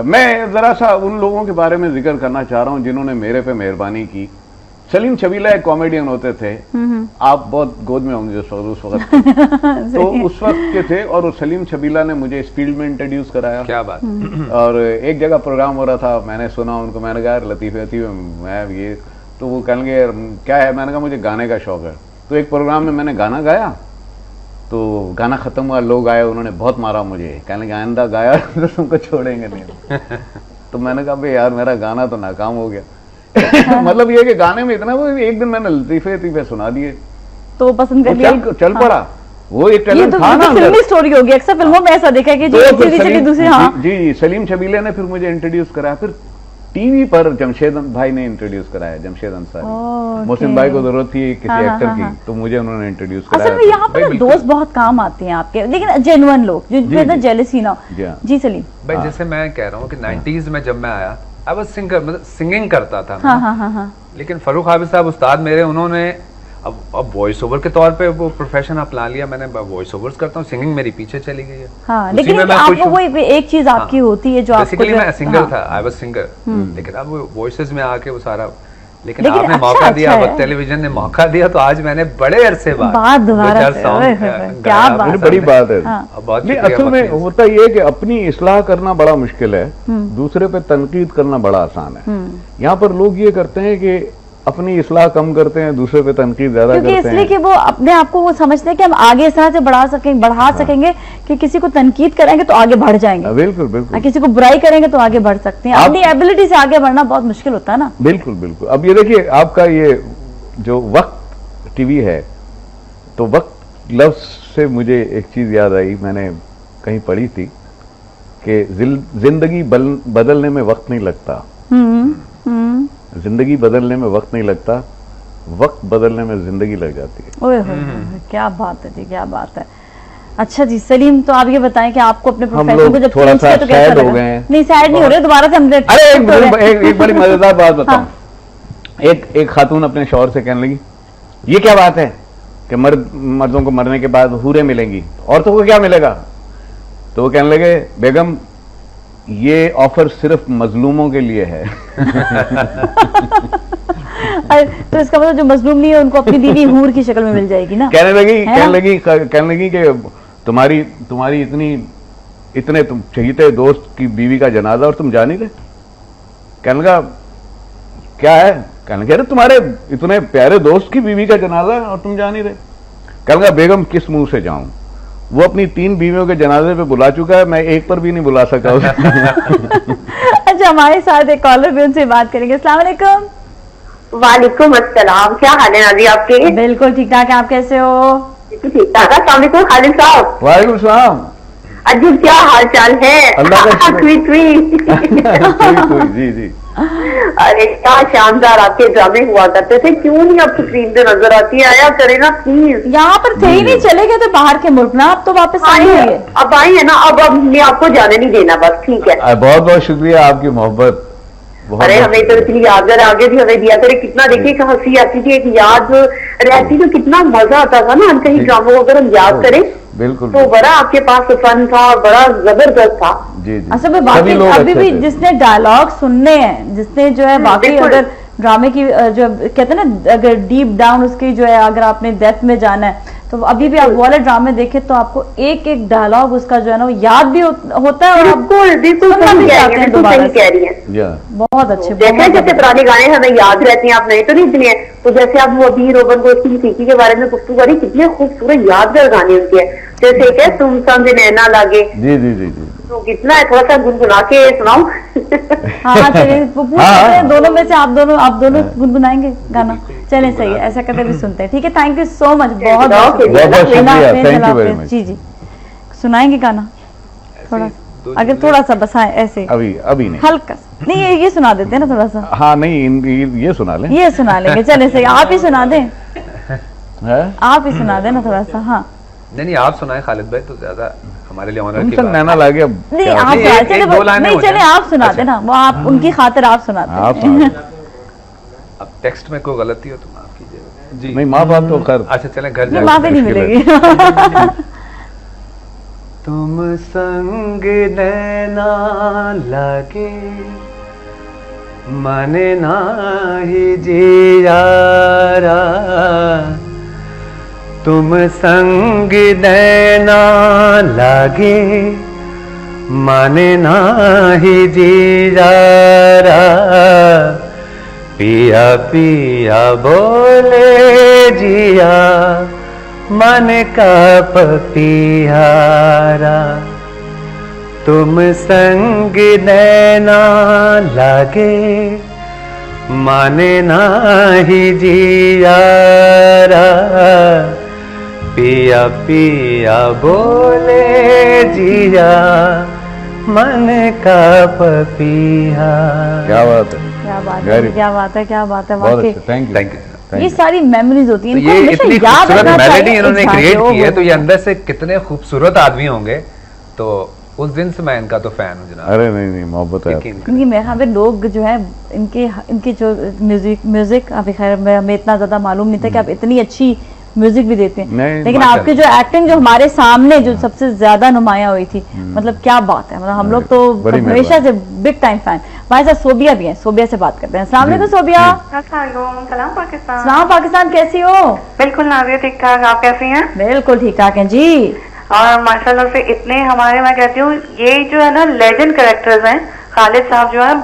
मैं जरा सा उन लोगों के बारे में जिक्र करना चाह रहा हूं जिन्होंने मेरे पे मेहरबानी की। सलीम छबीला एक कॉमेडियन होते थे, आप बहुत गोद में होंगे उस वक्त तो उस वक्त के थे, और सलीम छबीला ने मुझे इस फील्ड में इंट्रोड्यूस कराया। क्या बात। और एक जगह प्रोग्राम हो रहा था, मैंने सुना उनको, मैंने कहा लतीफे मैं ये, तो वो कहने लगे क्या है, मैंने कहा मुझे गाने का शौक है। तो एक प्रोग्राम में मैंने गाना गाया, तो गाना खत्म हुआ, लोग आए, उन्होंने बहुत मारा मुझे, कहने लगे आइंदा गाया तो तुमको छोड़ेंगे नहीं। तो मैंने कहा भाई यार मेरा गाना तो नाकाम हो गया। मतलब ये कि गाने में इतना, वो एक दिन मैंने लतीफे सुना दिए तो पसंद कर लिया, चल पड़ा। वो एक टैलेंट था ना, फिल्मी स्टोरी होगी, अक्सर फिल्मों में ऐसा देखा कि दूसरे। हाँ जी, सलीम छबीले ने फिर मुझे इंट्रोड्यूस कराया, फिर टीवी पर जमशेद भाई ने इंट्रोड्यूस कराया, जमशेद अंसारी। मोहसिन भाई को जरूरत थी किसी एक्टर की, तो मुझे उन्होंने इंट्रोड्यूस कराया। असल में यहाँ पर दोस्त बहुत काम आते हैं आपके, लेकिन जेन्युइन लोग, जिनपे जेलसी ना हो। जी सलीम भाई, जैसे मैं कह रहा हूँ कि 90s में जब मैं आया आई वाज सिंगर, मतलब सिंगिंग करता था मैं। हाँ। लेकिन फरूक हाफिज साहब उस्ताद मेरे, उन्होंने अब वॉइस ओवर के तौर पे वो प्रोफेशन अपना लिया। मैंने वॉइस ओवर्स करता हूँ, सिंगिंग मेरी पीछे चली गई है। हाँ, उसी लेकिन में मैं खुश आपको हूँ। वो एक चीज आपकी होती है जो आपको बेसिकली मैं सिंगर हाँ। था, आई वाज सिंगर, लेकिन अब वॉइसेस में आके वो सारा, लेकिन लेकिन आपने अच्छा- मौका दिया, अच्छा है। वक्त टेलीविजन ने मौका दिया, तो आज मैंने बड़े अरसे बाद दोबारा दो चार से, song, ओए, क्या गाया, बात बड़ी बड़ी बात है। हाँ। बहुत नहीं, शुक्रिया, असल में बहुत होता ये है कि अपनी इस्लाह करना बड़ा मुश्किल है, दूसरे पे तनकीद करना बड़ा आसान है। यहाँ पर लोग ये करते हैं कि अपनी इस्लाह कम करते हैं, दूसरे पे तनकीद ज्यादा क्योंकि करते इसलिए हैं। कि वो अपने आप को वो समझते हैं कि हम आगे इस तरह से बढ़ा सकेंगे कि किसी को तनकीद करेंगे तो आगे बढ़ जाएंगे, बिल्कुल बिल्कुल, और किसी को बुराई करेंगे तो आगे बढ़ सकते हैं। अपनी एबिलिटी से आगे बढ़ना बहुत मुश्किल होता है ना। बिल्कुल बिल्कुल। अब ये देखिए, आपका ये जो वक्त टीवी है, तो वक्त लफ्ज से मुझे एक चीज याद आई, मैंने कहीं पढ़ी थी कि जिंदगी बदलने में वक्त नहीं लगता। जिंदगी बदलने में वक्त नहीं लगता, वक्त बदलने में जिंदगी लग जाती है। ओए होए, क्या बात है जी, क्या बात है। अच्छा जी सलीम, तो आप ये बताएं कि आपको अपने प्रोफेशन को जब थोड़ा चेंज सा किया तो कैसा sad हो लगा? गए हैं। नहीं, सैड नहीं हो रहे, दोबारा से हम अरे एक बड़ी मजेदार बात बताऊं। एक खातून अपने शौहर से कहने लगी, ये क्या बात है कि मर्दों को मरने के बाद हूरें मिलेंगी, औरतों को क्या मिलेगा? तो वो कहने लगे, बेगम ये ऑफर सिर्फ मजलूमों के लिए है। तो इसका मतलब जो मजलूम नहीं है उनको अपनी बीवी हूर की शक्ल में मिल जाएगी ना। कहने लगी कि तुम्हारी इतने तुम चहीते दोस्त की बीवी का जनाजा और तुम जा नहीं रहे। कहने लगा क्या है? कहने लगे, अरे तुम्हारे इतने प्यारे दोस्त की बीवी का जनाजा है और तुम जा नहीं रहे। कहने लगा, बेगम किस मुंह से जाऊं, वो अपनी 3 बीवियों के जनाजे पे बुला चुका है, मैं एक पर भी नहीं बुला सका। अच्छा, हमारे साथ एक कॉलर भी, उनसे बात करेंगे। अस्सलाम वालेकुम। वालेकुम अस्सलाम, क्या हाल है नाजी आपके? बिल्कुल ठीक ठाक है, आप कैसे हो? ठीक ठाक है। अस्सलाम वालेकुम खालिद साहब। वालेकुम सलाम। अजीब, क्या हाल चाल है? अल्लाह का शुक्र। ट्वीट जी जी। अरे क्या शानदार आपके ड्रामे हुआ करते थे, क्यों नहीं अब स्क्रीन पे नजर आती है? आया करे ना प्लीज। यहाँ पर थे ही नहीं, चले गए थे बाहर के मुल्क ना, अब तो वापस आई है। अब आई है ना, अब हमने आपको जाने नहीं देना, बस ठीक है। बहुत बहुत शुक्रिया आपकी मोहब्बत। अरे हमें तो इतनी यादगार आगे भी हमें दिया करे, कितना देखिए कि हंसी आती थी, एक याद रहती तो कितना मजा आता था ना। हम कहीं ड्रामों को अगर हम याद करें बिल्कुल तो बड़ा आपके पास फन था, बड़ा जबरदस्त था। जी जी। असल में बाकी अभी भी जिसने डायलॉग सुनने हैं, जिसने जो है बाकी अगर ड्रामे की जो कहते हैं ना, अगर डीप डाउन उसकी जो है, अगर आपने डेप्थ में जाना है तो अभी भी आप वाले ड्रामे देखें तो आपको एक एक डायलॉग उसका जो है ना वो याद भी होता है, और बिल्कुल सही कह रही है। बहुत अच्छे। जैसे जैसे पुराने गाने हमें याद रहते हैं, आप नए तो नहीं सुने हैं, तो जैसे आप वो अभी रोबन को उसकी सीखी के बारे में गुफ्तगू करी, कितने खूबसूरत यादगार गाने उनके हैं। जैसे क्या तुम समझ नैना लागे, जी जी जी जी, तो कितना है, थोड़ा सा गुनगुना के सुनाओ। हाँ चलिए, वो पूछ रहे हैं दोनों में से आप दोनों गुनगुनाएंगे गाना? चले सही है, ऐसा करते भी सुनते हैं। ठीक है, थैंक यू सो मच, बहुत बहुत शुक्रिया। जी जी, सुनाएंगे गाना थोड़ा, अगर थोड़ा सा बस, हाँ ऐसे अभी नहीं, हल्का नहीं, ये सुना देते हैं ना थोड़ा सा। हाँ नहीं, ये सुना लें, ये सुना लेंगे। चले सही, आप ही सुना दें, है आप ही सुना देना थोड़ा सा। हाँ नहीं, आप सुनाए खालिद भाई, तो ज्यादा हमारे लिए ऑनर की बात। नैना लागे। अब नहीं, आप चले आप सुना देना, वो आप उनकी खातिर आप सुनाते हैं। अब टेक्स्ट में कोई गलती हो तो माफ कीजिएगा जी। नहीं, माफ आप तो खैर। अच्छा चलें, घर जाए माफी नहीं मिलेगी। तुम संग नैना लागे, मने नाही जियारा, तुम संग नैना लागे, मने नाही जियारा, पिया पिया बोले जिया, मन का पपियारा, तुम संग नैना लागे, माने नाही जियारा, पिया पिया बोले जिया, मन का पपिया। क्या बात है, क्या बात है, क्या बात है, क्या बात है, बहुत वाकई। अच्छा, थैंक यू। ये सारी मेमोरीज होती हैं, तो ये इतनी खूबसूरत मेलोडी इन्होंने क्रिएट की है, तो ये अंदर से कितने खूबसूरत आदमी होंगे। तो उस दिन से मैं इनका तो फैन हूँ जनाब। अरे नहीं नहीं, मोहब्बत है। यकीन क्योंकि मैं यहाँ पे लोग जो है इनके जो म्यूजिक अभी खैर हमें इतना ज्यादा मालूम नहीं था कि आप इतनी अच्छी म्यूजिक भी देते हैं, लेकिन आपकी जो एक्टिंग जो हमारे सामने जो सबसे ज्यादा नुमाया हुई थी, मतलब क्या बात है, मतलब हम लोग तो हमेशा से बिग टाइम फैन। हमारे साथ सोबिया भी है, सोबिया से बात करते हैं। अस्सलाम वालेकुम सोबिया। सलाम पाकिस्तान। सलाम पाकिस्तान, कैसी हो? बिल्कुल नाज़िया ठीक ठाक, आप कैसी हैं? बिल्कुल ठीक ठाक हैं जी। और माशाल्लाह से इतने हमारे, मैं कहती हूँ ये जो है ना लेजेंड कैरेक्टर्स हैं, खालिद साहब जो है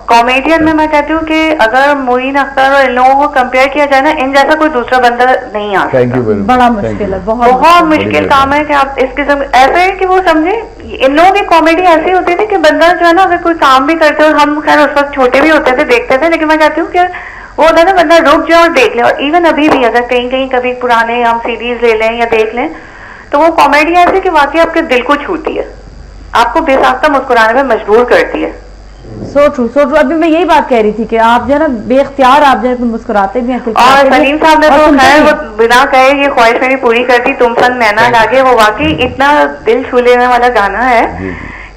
कॉमेडियन में, मैं कहती हूँ कि अगर मोइन अख्तर और इन लोगों को कंपेयर किया जाए ना, इन जैसा कोई दूसरा बंदा नहीं आ सकता। बड़ा मुश्किल है, बहुत मुश्किल काम है कि आप इस किस्म, ऐसे है कि वो समझे इन लोगों की कॉमेडी ऐसी होती थी कि बंदा जो है ना अगर कोई काम भी करते हो, हम खैर उस वक्त छोटे भी होते थे देखते थे, लेकिन मैं कहती हूँ कि वो होता है ना बंदा रुक जाए और देख ले। और इवन अभी भी अगर कहीं कहीं कभी पुराने हम सीरीज ले लें या देख लें तो वो कॉमेडी ऐसी कि वाकई आपके दिल को छूती है, आपको बेसाख्ता मुस्कुराने में मजबूर करती है। So true so true. अभी मैं यही बात कह रही थी कि आप जो है ना बेख्तियार आप जो है मुस्कुराते भी हैं। और सलीम साहब ने तो खैर वो बिना कहे ये ख्वाहिश मेरी पूरी करती, तुम संग नैना लागे, वो वाकई इतना दिल छू लेने वाला गाना है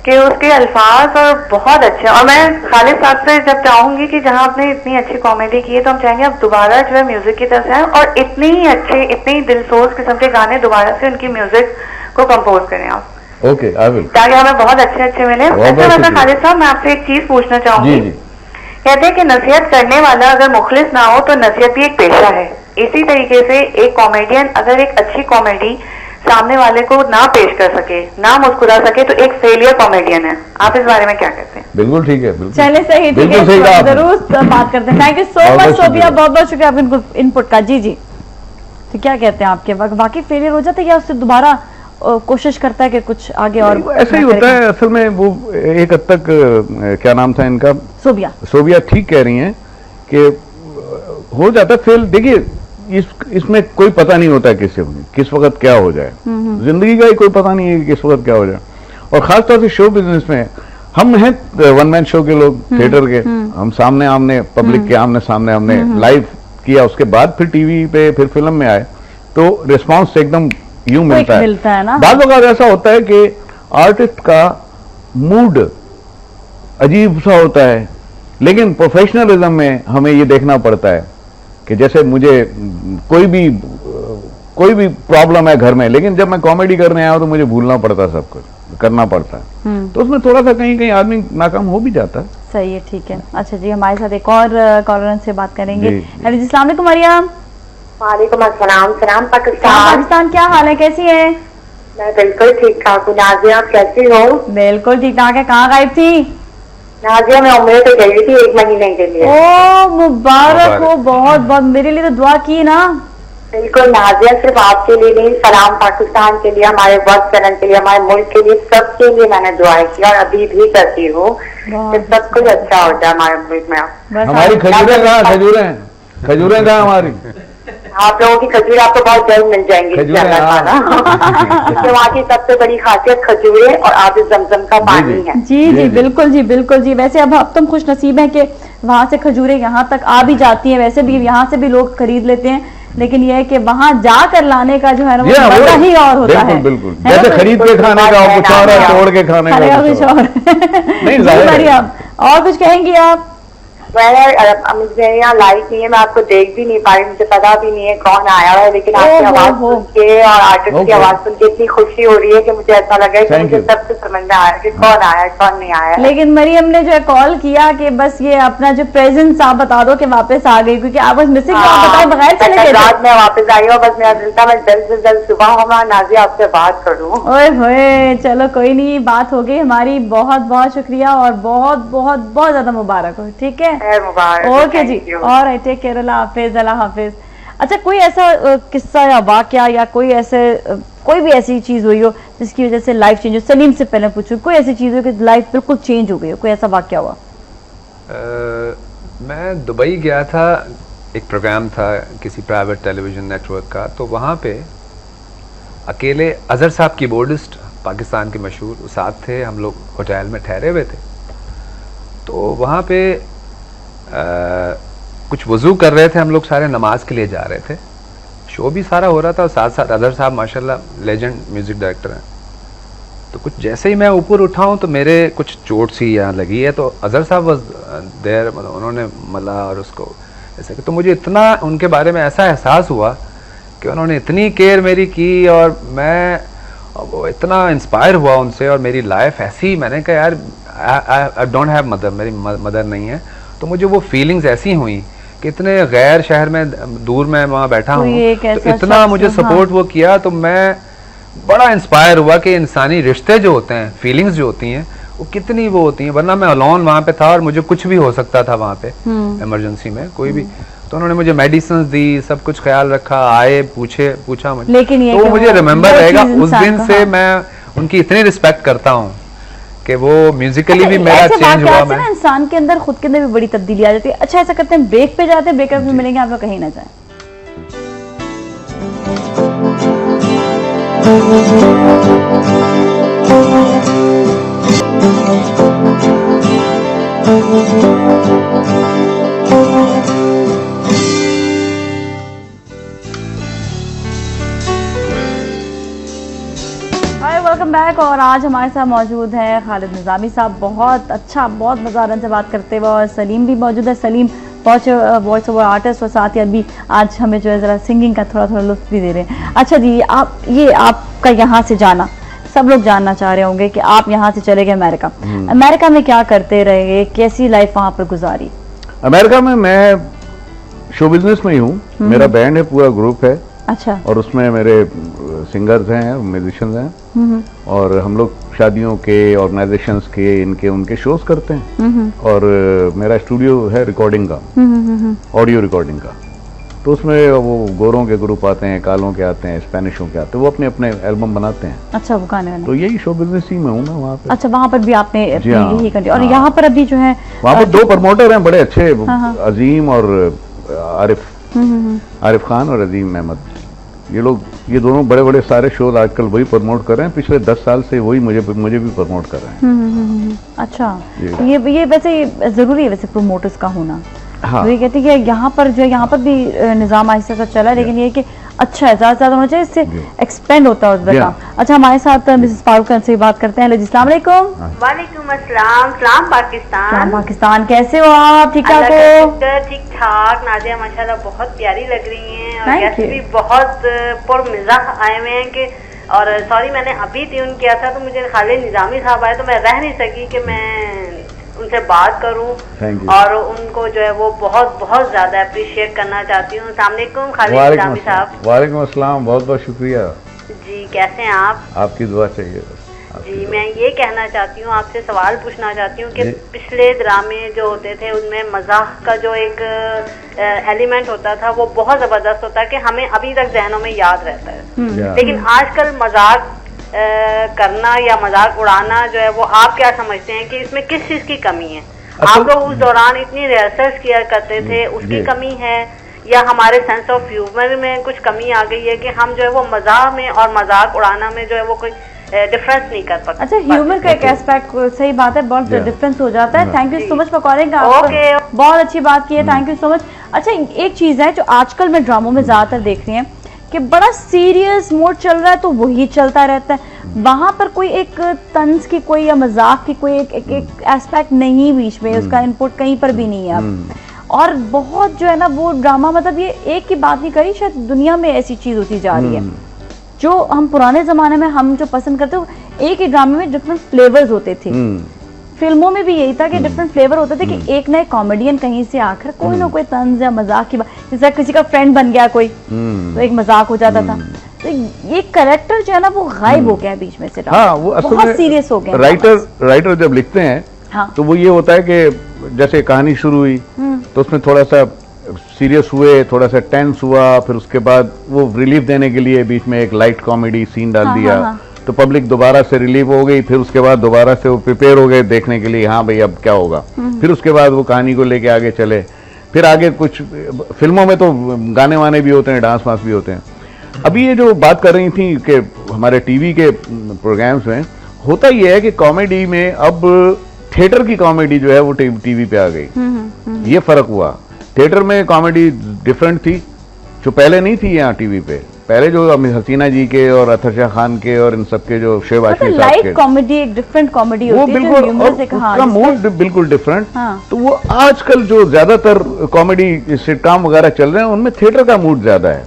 कि उसके अल्फाज और बहुत अच्छे। और मैं खालिद साहब से जब चाहूंगी कि जहां आपने इतनी अच्छी कॉमेडी की है तो हम चाहेंगे आप दोबारा जो है म्यूजिक की तरफ से आए और इतने ही अच्छे, इतने ही दिलसोज किस्म के गाने दोबारा से उनकी म्यूजिक को कंपोज करें आप। ओके, आई विल, ताकि हमें बहुत अच्छे अच्छे मिले। वैसे खालिद साहब मैं आपसे एक चीज पूछना चाहूंगी। कहते हैं कि नसीहत करने वाला अगर मुखलिस ना हो तो नसीहत भी एक पेशा है। इसी तरीके से एक कॉमेडियन अगर एक अच्छी कॉमेडी सामने वाले को ना पेश कर सके, ना मुस्कुरा सके, तो एक फेलियर कॉमेडियन है। आप इस बारे में क्या कहते हैं? बिल्कुल ठीक है, बिल्कुल चले सही, ठीक है, जरूर बात करते हैं। Thank you so much Sobia, बहुत बहुत शुक्रिया आपके इनपुट का। जी जी, तो क्या कहते हैं आपके वाकई फेलियर हो जाता है या उससे दोबारा कोशिश करता है कि कुछ आगे और? ऐसा ही होता है असल में। वो एक हद तक क्या नाम था इनका, सोबिया ठीक कह रही हैं कि हो जाता है फेल। देखिए इसमें कोई पता नहीं होता है किस वक्त क्या हो जाए, जिंदगी का ही कोई पता नहीं है कि किस वक्त क्या हो जाए। और खासतौर से शो बिजनेस में हम हैं वन मैन शो के लोग, थिएटर के, हम सामने आमने पब्लिक के आमने सामने हमने लाइव किया, उसके बाद फिर टीवी पे फिर फिल्म में आए तो रिस्पांस एकदम यूं मिलता है ना। बाद वक्त ऐसा होता है कि आर्टिस्ट का मूड अजीब सा होता है, लेकिन प्रोफेशनलिज्म में हमें ये देखना पड़ता है कि जैसे मुझे कोई भी प्रॉब्लम है घर में, लेकिन जब मैं कॉमेडी करने आया तो मुझे भूलना पड़ता है, सब कुछ करना पड़ता है, तो उसमें थोड़ा सा कहीं कहीं आदमी नाकाम हो भी जाता है। सही है, ठीक है। अच्छा जी, हमारे साथ एक और कॉलर से बात करेंगे। हेलो जी, अस्सलाम वालेकुम मरियम। वालेकुम अस्सलाम। सलाम पाकिस्तान। पाकिस्तान, क्या हाल है, कैसी है? मैं बिल्कुल ठीक ठाक हूँ। नाजिया आप कैसी हो? बिल्कुल ठीक ठाक है। कहाँ गायब थी? नाजिया मैं उम्र पे गई थी 1 महीने के लिए। ओ मुबारक हो, बहुत बहुत। मेरे लिए तो दुआ की ना। बिल्कुल नाजिया, सिर्फ आपके लिए नहीं, सलाम पाकिस्तान के लिए, हमारे वर्क करने के लिए, हमारे मुल्क के लिए, सबके लिए मैंने दुआएं की और अभी भी करती हूँ कि सब कुछ अच्छा हो जाए हमारे मुल्क में। हमारी खजूरें कहाँ, खजूरें कहाँ हमारी? आप लोगों की खजूर आपको बहुत जल्द मिल जाएंगी क्योंकि वहाँ की सबसे बड़ी खासियत खजूरें और आबे जमजम का पानी है। जी जी बिल्कुल जी, बिल्कुल जी। वैसे अब तुम खुश नसीब है कि वहाँ से खजूरें यहाँ तक आ भी जाती हैं, वैसे भी यहाँ से भी लोग खरीद लेते हैं, लेकिन यह है कि वहाँ जाकर लाने का जो है ना वो मजा ही और होता है। बिल्कुल, जैसे खरीद के खाने का कुछ और है, तोड़ के खाने का कुछ और। और कुछ कहेंगी आप? मुझे यहाँ लाइव नहीं है, मैं आपको देख भी नहीं पा रही, मुझे पता भी नहीं है कौन आया हुआ है, लेकिन आपकी आवाज सुन के और आर्टिस्ट की आवाज सुन के इतनी खुशी हो रही है कि मुझे ऐसा लगा कि मुझे सबसे समझ में आया कि कौन आया कौन नहीं आया। लेकिन मरियम ने जो है कॉल किया कि बस ये अपना जो प्रेजेंस आप बता दो कि वापस आ गई, क्योंकि आप बस मिसिंग बताए बगैर चले गए। रात में वापस आई हूँ, बस मेरा दिल था मैं जल्द से जल्द सुबह हूँ नाजिया आपसे बात करूँ। ओए होए, चलो कोई नहीं, बात हो गई हमारी। बहुत बहुत शुक्रिया और बहुत बहुत बहुत ज्यादा मुबारक हो। ठीक है, मुबारक। ओके जी, और टेक केयर, अल्लाह हाफिज, अल्लाह हाफिज। अच्छा, कोई ऐसा किस्सा या वाकया या कोई भी ऐसी चीज हुई हो जिसकी वजह से लाइफ चेंज हो? सलीम से पहले पूछूं, कोई ऐसी चीज हो कि लाइफ बिल्कुल चेंज हो गई हो, कोई ऐसा वाकया हुआ? मैं दुबई गया था, एक प्रोग्राम था किसी प्राइवेट टेलीविजन नेटवर्क का, तो वहाँ पे अकेले अजहर साहब कीबोर्डिस्ट पाकिस्तान के मशहूर साथ थे, हम लोग होटल में ठहरे हुए थे, तो वहाँ पे कुछ वजू कर रहे थे, हम लोग सारे नमाज के लिए जा रहे थे, शो भी सारा हो रहा था और साथ साथ अजहर साहब माशाल्लाह लेजेंड म्यूजिक डायरेक्टर हैं, तो कुछ जैसे ही मैं ऊपर उठा हूँ तो मेरे कुछ चोट सी यहाँ लगी है, तो अजहर साहब वाज देयर, मतलब उन्होंने मला और उसको ऐसे, तो मुझे इतना उनके बारे में ऐसा एहसास हुआ कि उन्होंने इतनी केयर मेरी की, और मैं वो इतना इंस्पायर हुआ उनसे, और मेरी लाइफ ऐसी, मैंने कहा यार आई डोंट हैव मदर, मेरी मदर नहीं है, तो मुझे वो फीलिंग्स ऐसी हुई कि इतने गैर शहर में दूर मैं वहाँ बैठा हूँ, तो इतना मुझे सपोर्ट वो किया, तो मैं बड़ा इंस्पायर हुआ कि इंसानी रिश्ते जो होते हैं, फीलिंग्स जो होती हैं, वो कितनी वो होती हैं, वरना मैं अलोन वहाँ पे था और मुझे कुछ भी हो सकता था वहाँ पे इमरजेंसी में कोई भी। तो उन्होंने मुझे मेडिसिन दी, सब कुछ ख्याल रखा, आए पूछा मुझे, लेकिन ये तो मुझे रिमेम्बर रहेगा उस दिन से। मैं उनकी इतनी रिस्पेक्ट करता हूँ कि वो म्यूजिकली भी मेरा चेंज हुआ। मैं इंसान के अंदर, खुद के अंदर भी बड़ी तब्दीली आ जाती है। अच्छा, ऐसा करते हैं, ब्रेक पे जाते हैं, ब्रेक में मिलेंगे, आप लोग कहीं ना जाए। Welcome back. और आज हमारे साथ मौजूद है खालिद निज़ामी साहब, बहुत अच्छा, बहुत मज़ा आ रहा है उनसे बात करते हुए, और सलीम भी मौजूद है। सलीम वॉइस ओवर आर्टिस्ट, और साथ ही अभी आज हमें जो है ज़रा सिंगिंग का थोड़ा लुत्फ भी दे रहे हैं। अच्छा जी, आपका यहाँ से जाना, सब लोग जानना चाह रहे होंगे कि आप यहाँ से चले गए अमेरिका। अमेरिका में क्या करते रहे, कैसी लाइफ वहाँ पर गुजारी? अमेरिका में मैं शो बिजनेस में ही हूँ, मेरा बैंड है, पूरा ग्रुप है। अच्छा। और उसमें मेरे सिंगर्स हैं, म्यूजिशियंस हैं, और हम लोग शादियों के, ऑर्गेनाइजेशंस के, इनके उनके शोज करते हैं। और मेरा स्टूडियो है रिकॉर्डिंग का, ऑडियो रिकॉर्डिंग का। तो उसमें वो गोरों के ग्रुप आते हैं, कालों के आते हैं, स्पेनिशों के आते हैं, वो अपने अपने एल्बम बनाते हैं। अच्छा, वो गाने वाले। तो यही शो बिजनेस ही में हूँ मैं वहाँ पे। अच्छा, वहाँ पर भी आपने यही कर दिया। और यहाँ पर अभी जो है, वहाँ पर दो प्रमोटर हैं बड़े अच्छे, अजीम और आरिफ खान और अजीम अहमद। ये दोनों बड़े बड़े सारे शोज आजकल वही प्रमोट कर रहे हैं, पिछले 10 साल से वही मुझे भी प्रमोट कर रहे हैं। अच्छा, ये वैसे जरूरी है वैसे प्रोमोटर्स का होना। हाँ। तो ये कहते हैं कि यहाँ पर जो है, यहाँ पर भी निज़ाम आहिस्ता सा चला है, लेकिन ये कि अच्छा है, ज़्यादा से ज़्यादा होना चाहिए, इससे एक्सपेंड होता है उधर का। अच्छा, हमारे साथ मिसेस फारूक से बात करते हैं। हेलो जी, अस्सलाम वालेकुम। वालेकुम अस्सलाम। सलाम पाकिस्तान। पाकिस्तान, कैसे हो आप? ठीक ठाक हो? ठीक ठाक। नादिया माशाल्लाह बहुत प्यारी लग रही हैं, और गेस्ट भी बहुत पुरमिज़ाह आए हुए हैं कि, और सॉरी मैंने अभी ट्यून किया था, तो मुझे खालिद निज़ामी साहब आए, तो मैं रह नहीं सकी कि मैं उनसे बात करूं, और उनको जो है वो बहुत बहुत ज्यादा अप्रिशिएट करना चाहती हूँ। अस्सलाम वालेकुम खालिद निज़ामी साहब। वालेकुम अस्सलाम, बहुत बहुत शुक्रिया जी। कैसे हैं आप? आपकी दुआ चाहिए जी। मैं ये कहना चाहती हूँ, आपसे सवाल पूछना चाहती हूँ कि पिछले ड्रामे जो होते थे उनमें मजाक का जो एक एलिमेंट होता था वो बहुत जबरदस्त होता है कि हमें अभी तक जहनों में याद रहता है, लेकिन आजकल मजाक करना या मजाक उड़ाना जो है वो, आप क्या समझते हैं कि इसमें किस चीज की कमी है? आप लोग उस दौरान इतनी रिहर्सल्स किया करते थे, उसकी कमी है, या हमारे सेंस ऑफ ह्यूमर में कुछ कमी आ गई है कि हम जो है वो मजाक में और मजाक उड़ाना में जो है वो कोई डिफरेंस नहीं कर पाते? अच्छा, ह्यूमर का एक एस्पेक्ट, सही बात है, बहुत डिफरेंस हो जाता है। Thank you so much for calling. बहुत अच्छी बात की है, थैंक यू सो मच। अच्छा, एक चीज है जो आजकल मैं ड्रामों में ज्यादातर देख रही है कि बड़ा सीरियस मोड चल रहा है तो वही चलता रहता है, वहां पर कोई एक तंज की कोई या मजाक की कोई एक एस्पेक्ट नहीं बीच में, उसका इनपुट कहीं पर भी नहीं है अब। और बहुत जो है ना वो ड्रामा, मतलब ये एक की बात नहीं करी, शायद दुनिया में ऐसी चीज होती जा रही है। जो हम पुराने जमाने में हम जो पसंद करते हो, एक ही ड्रामे में डिफरेंट फ्लेवर्स होते थे। फिल्मों में भी यही था कि डिफरेंट फ्लेवर होते थे, कि एक नए कॉमेडियन कहीं से आकर कोई ना कोई तंज या मजाक की बात, जैसे किसी का फ्रेंड बन गया कोई, तो एक मजाक हो जाता था। तो ये कैरेक्टर जो है ना वो गायब हो गया बीच में से। हाँ, वो बहुत सीरियस हो गया। राइटर जब लिखते हैं, हाँ, तो वो ये होता है कि जैसे कहानी शुरू हुई तो उसमें थोड़ा सा सीरियस हुए, थोड़ा सा टेंस हुआ, फिर उसके बाद वो रिलीफ देने के लिए बीच में एक लाइट कॉमेडी सीन डाल दिया, तो पब्लिक दोबारा से रिलीव हो गई, फिर उसके बाद दोबारा से वो प्रिपेयर हो गए देखने के लिए, हाँ भाई अब क्या होगा। फिर उसके बाद वो कहानी को लेके आगे चले, फिर आगे कुछ फिल्मों में तो गाने वाने भी होते हैं, डांस वांस भी होते हैं। अभी ये जो बात कर रही थी कि हमारे टीवी के प्रोग्राम्स में होता ये है कि कॉमेडी में अब थिएटर की कॉमेडी जो है वो टीवी पे आ गई। ये फर्क हुआ, थिएटर में कॉमेडी डिफरेंट थी जो पहले नहीं थी यहाँ टीवी पे। पहले जो हसीना जी के और अतर शाह खान के और इन सब के जो शेब आशमी साहब लाइव के, कॉमेडी एक डिफरेंट कॉमेडी वो होती है, बिल्कुल, जो और humorous एक, हाँ, उसका जिसमें- मूड बिल्कुल डिफरेंट। हाँ। तो वो आजकल जो ज्यादातर कॉमेडी सिटकॉम वगैरह चल रहे हैं उनमें थिएटर का मूड ज्यादा है,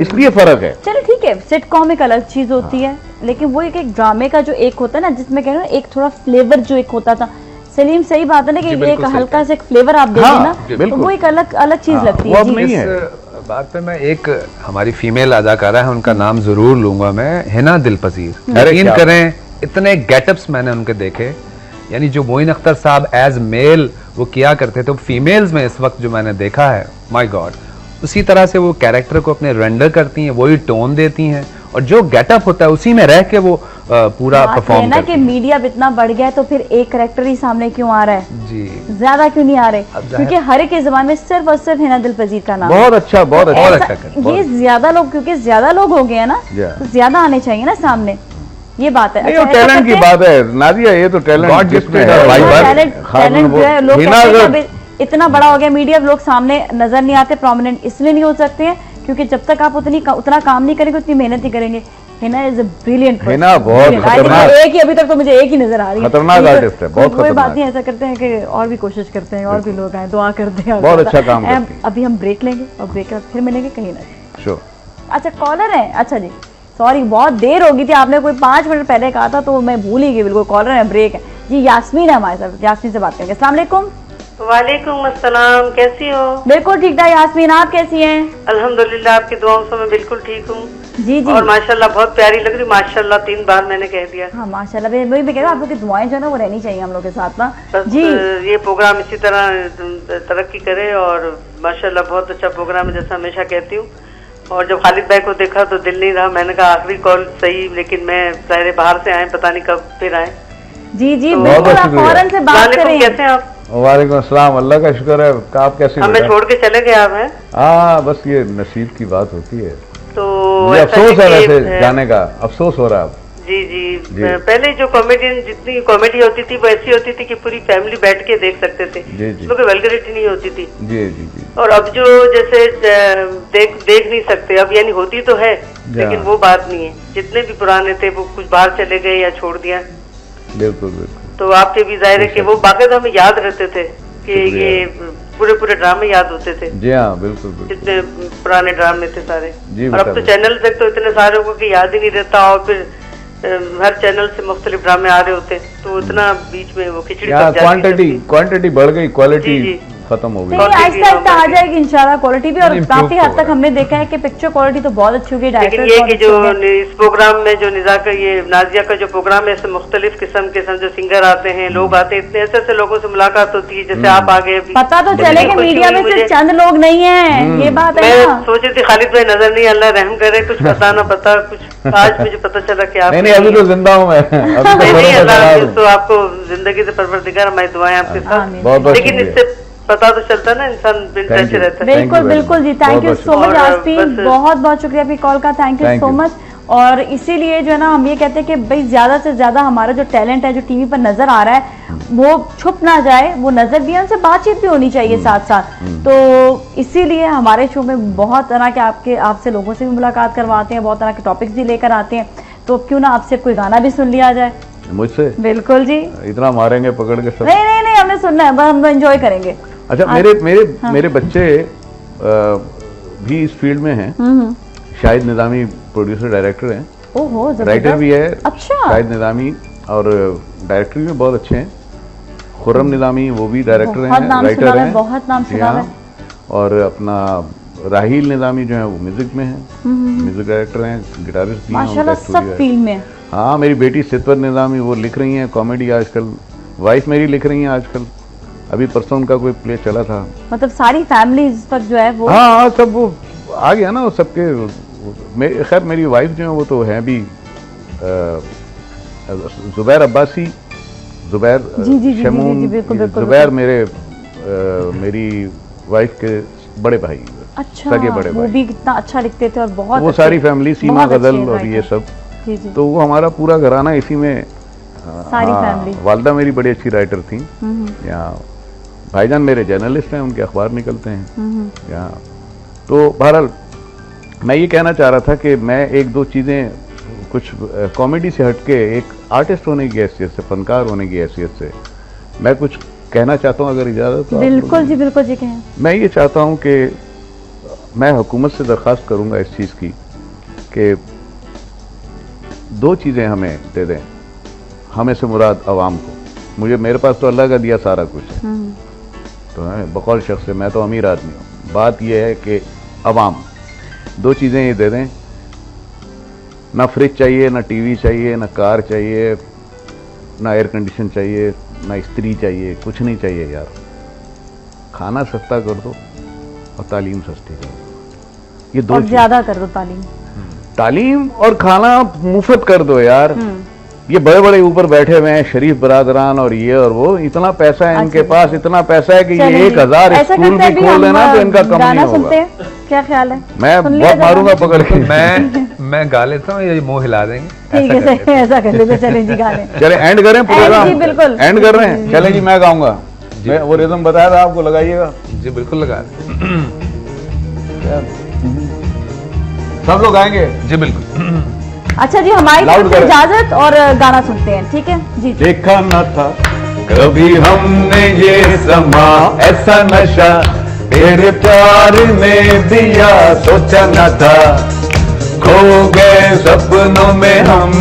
इसलिए फर्क है। चलो ठीक है, सिटकॉम एक अलग चीज होती है, लेकिन वो एक ड्रामे का जो एक होता है ना, जिसमें कह रहे हो एक थोड़ा फ्लेवर जो एक होता था। सलीम सही बात है ना कि एक हल्का सा एक फ्लेवर आप दे हाँ, देना, तो बिल्कुल। वो एक अलग अलग चीज लगती वो है। अब जी। नहीं है। इस बात पे मैं एक हमारी फीमेल अदाकारा है, उनका नाम जरूर लूंगा मैं, हिना दिलपजीर। अरे यकीन क्या करें इतने गेटअप्स मैंने उनके देखे, यानी जो मोइन अख्तर साहब एज मेल वो किया करते थे, फीमेल्स में इस वक्त जो मैंने देखा है, माय गॉड, उसी तरह से वो कैरेक्टर को अपने रेंडर करती हैं, वही टोन देती हैं, और जो गेटअप होता है उसी में रह के वो पूरा बात परफॉर्म है ना करती कि हैं। मीडिया अब इतना बढ़ गया है, तो फिर एक करेक्टर ही सामने क्यों आ रहा है, जी ज्यादा क्यों नहीं आ रहे? अब जाहिर- क्योंकि हर एक के जबान में सिर्फ और सिर्फ हिना दिलपजीर का नाम बहुत अच्छा, बहुत अच्छा। बहुत ऐसा- अच्छा ये ज्यादा लोग, क्योंकि ज्यादा लोग हो गए हैं ना, Yeah. तो ज्यादा आने चाहिए ना सामने, ये बात है। नहीं, अच्छा, वो ऐसा टैलेंट की करते हैं? बात है नादिया, ये तो टैलेंट God gifted है। भाई बात, टैलेंट जो है, लोग कहते हैं कि अब इतना बड़ा हो गया मीडिया, लोग सामने नजर नहीं आते, प्रोमिनेंट इसलिए नहीं हो सकते हैं क्योंकि जब तक आप उतना काम नहीं करेंगे, उतनी मेहनत नहीं करेंगे। Hina is a brilliant person. Hina बहुत खतरनाक, एक ही, अभी तक तो मुझे एक ही नजर आ रही है। खतरनाक नहीं तो आर्टिस्ट है, बहुत कोई बात खतरनाक। नहीं, ऐसा करते हैं कि और भी कोशिश करते हैं, और भी लोग आए, दुआ करते हैं। बहुत अच्छा काम करती है। अभी हम ब्रेक लेंगे और ब्रेक के बाद फिर मिलेंगे कहीं ना। श्योर। अच्छा, कॉलर है? अच्छा जी, सॉरी बहुत देर हो गई थी, आपने कोई 5 मिनट पहले कहा था तो मैं भूल ही गई बिल्कुल। कॉलर है, ब्रेक है जी। यास्मीन है हमारे साथ, यास्मीन से बात करेंगे। अस्सलाम वालेकुम। वालेकुम अस्सलाम, कैसी हो? बिल्कुल ठीक ठाक यास्मीन, आप कैसी हैं? अल्हम्दुलिल्लाह, आपकी दुआओं से मैं बिल्कुल ठीक हूँ। जी जी। और माशाल्लाह बहुत प्यारी लग रही, माशाल्लाह 3 बार मैंने कह दिया। हाँ माशाल्लाह, वही मैं कह रहा हूँ, आप लोग की दुआएं जो है ना वो रहनी चाहिए हम लोग के साथ ना। बस जी ये प्रोग्राम इसी तरह तरक्की करे, और माशाल्लाह बहुत अच्छा प्रोग्राम है, जैसा हमेशा कहती हूँ। और जब खालिद भाई को देखा तो दिल नहीं रहा, मैंने कहा आखिरी कॉल सही, लेकिन मैं ज़ाहिर बाहर से आए, पता नहीं कब फिर आए। जी जी, तो बिल्कुल बहुत आप फौरन से बात वालेकुम, करें। कैसे हैं आप? वालेकुम अस्सलाम, अल्लाह का शुक्र है। आप कैसे? हमें छोड़ के चले गए आप हैं? हाँ, बस ये नसीब की बात होती है। तो मुझे ऐसा अफसोस है कि, वैसे जाने का, अफसोस हो रहा है। जी जी, जी। पहले जो कॉमेडियन जितनी कॉमेडी होती थी वो ऐसी होती थी कि पूरी फैमिली बैठ के देख सकते थे, जी जी उसमें वल्गैरिटी नहीं होती थी। जी जी जी। और अब जो जैसे देख नहीं सकते अब, यानी होती तो है लेकिन वो बात नहीं है। जितने भी पुराने थे वो कुछ बाहर चले गए या छोड़ दिया। बिल्कुल बिल्कुल। तो आपके भी जाहिर है कि वो बाकायदा हमें याद रहते थे कि शुक्रिया। ये पूरे ड्रामे याद होते थे, जी हाँ, बिल्कुल बिल्कुल। जितने पुराने ड्रामे थे सारे। जी, और अब तो बता चैनल तक तो इतने सारे को कि याद ही नहीं रहता, और फिर हर चैनल से मुख्तलिफ ड्रामे आ रहे होते, तो इतना बीच में वो खिचड़ी यहाँ पक जाती है। क्वांटिटी बढ़ गई, क्वालिटी जी, जी। खत्म हो गई। नहीं, आहिस्ता आहिस्ता आ जाएगी इंशाल्लाह क्वालिटी भी, और नहीं, काफी improve हद तक होगा। हमने देखा है कि पिक्चर क्वालिटी तो बहुत अच्छी होगी। लेकिन ये कि जो इस प्रोग्राम में जो ये नाजिया का जो प्रोग्राम है, इसमें मुख्तलिफ किस्म के जो सिंगर आते हैं, लोग आते हैं, इतने ऐसे ऐसे लोगों से मुलाकात होती है, जैसे आप आ गए अभी। पता तो चले कि मीडिया में सिर्फ चंद लोग नहीं है, ये बात है मैं ना। सोच रही थी खालिद भाई नजर नहीं, अल्लाह रहम करे, कुछ पता ना पता कुछ। आज मुझे पता चला कि आप नहीं अभी तो जिंदा हूँ मैं, अभी तो नहीं, घरों में अल्लाह खड़ा हाफिज़, हूँ। तो आपको जिंदगी से परवरदिगार हमारी दुआएं आपके साथ। बहुत बहुत लेकिन शुक्रिया। इससे पता तो चलता ना, इंसान बिन Thank टच you. रहता है। Thank बिल्कुल you very बिल्कुल जी, much. थैंक यू बहुत सो मच और आस्तीन, बस- बहुत बहुत शुक्रिया आपकी कॉल का, thank you Thank so you. Much. और इसीलिए जो है ना हम ये कहते हैं कि भाई ज्यादा से ज्यादा हमारा जो टैलेंट है जो टीवी पर नजर आ रहा है वो छुप ना जाए, वो नजर भी, उनसे बातचीत भी होनी चाहिए साथ साथ। तो इसीलिए हमारे शो में बहुत तरह के आपसे लोगों से भी मुलाकात करवाते हैं, बहुत तरह के टॉपिक्स भी लेकर आते हैं। तो अब क्यों ना आपसे कोई गाना भी सुन लिया जाए। मुझसे बिल्कुल जी, इतना मारेंगे पकड़ के सब? नहीं हमने सुनना है, बस हम एंजॉय करेंगे। अच्छा, मेरे बच्चे भी इस फील्ड में हैं। शाहिद निजामी प्रोड्यूसर डायरेक्टर हैं, ओहो, राइटर भी है। अच्छा, शाहिद निजामी, और डायरेक्टर भी बहुत अच्छे हैं। खुर्रम निजामी वो भी डायरेक्टर हैं, राइटर हैं, बहुत नाम सुना है। और अपना राहील निजामी जो है वो म्यूजिक में है, म्यूजिक डायरेक्टर हैं, गिटारिस्ट भी हैं, माशाल्लाह उनका स्टूडियो सब है। फील्ड में। हाँ, मेरी बेटी सितवर निजामी वो लिख रही हैं कॉमेडी आजकल, वाइफ मेरी लिख रही हैं आजकल। अभी परसों उनका कोई प्ले चला था। मतलब सारी फैमिली इस पर जो है वो, हाँ सब वो आ गया ना सबके। खैर मेरी वाइफ जो है वो तो है भी जुबैर अब्बासी, जुबैर शमून, जुबैर मेरी वाइफ के बड़े भाई, अच्छा, सगे बड़े वो भाई, भी कितना अच्छा लिखते थे और बहुत वो सारी फैमिली, सीमा गजल और ये सब। जी जी, तो वो हमारा पूरा घराना इसी में। सारी फैमिली। वालदा मेरी बड़ी अच्छी राइटर थी यहाँ, भाईजान मेरे जर्नलिस्ट हैं, उनके अखबार निकलते हैं यहाँ। तो बहरहाल मैं ये कहना चाह रहा था कि मैं एक दो चीज़ें कुछ कॉमेडी से हटके एक आर्टिस्ट होने की हैसियत से, फनकार होने की हैसियत से मैं कुछ कहना चाहता हूँ, अगर इजाज़त हो। बिल्कुल जी, बिल्कुल जी, कहें। मैं ये चाहता हूँ कि मैं हुकूमत से दरख्वास्त करूँगा इस चीज़ की कि दो चीज़ें हमें दे दें, हमें से मुराद अवाम को। मुझे, मेरे पास तो अल्लाह का दिया सारा कुछ है, तो बकौल शख्स से मैं तो अमीर आदमी हूँ। बात यह है कि अवाम दो चीज़ें ये दे दें, ना फ्रिज चाहिए, ना टीवी चाहिए, ना कार चाहिए, ना एयर कंडीशन चाहिए, ना स्त्री चाहिए, कुछ नहीं चाहिए यार। खाना सस्ता कर दो और तालीम सस्ती कर दो, ये दो और ज्यादा कर दो तालीम। तालीम और खाना मुफ्त कर दो यार। ये बड़े बड़े ऊपर बैठे हुए हैं शरीफ बरादरान और ये और वो, इतना पैसा है इनके पास, इतना पैसा है कि ये 1000 स्कूल भी खोल लेना तो इनका कम नहीं होगा। क्या ख्याल है? मैं बहुत मारूंगा पकड़ के। मैं गा लेता हूँ, ये मुंह हिला देंगे। ठीक है, ऐसा कर लेते। चले जी, गा लें। चले एंड करें प्रोग्राम? जी बिल्कुल, एंड कर रहे हैं। चले जी, मैं गाऊंगा। मैं वो रिदम बताया था आपको, लगाइएगा जी। बिल्कुल लगा सब लोग आएंगे जी, बिल्कुल। अच्छा जी, हमारी तरफ से इजाजत और गाना सुनते हैं, ठीक है जी। देखा न था कभी हमने ये समा ऐसा नशा, तेरे प्यार में दिया सोचा न था, खो गए सपनों में हम,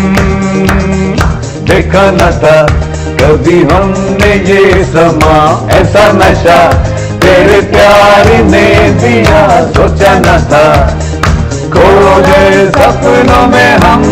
देखा न था कभी हमने ये समा ऐसा नशा, तेरे प्यार ने दिया सोचा न था, खो गए सपनों में हम।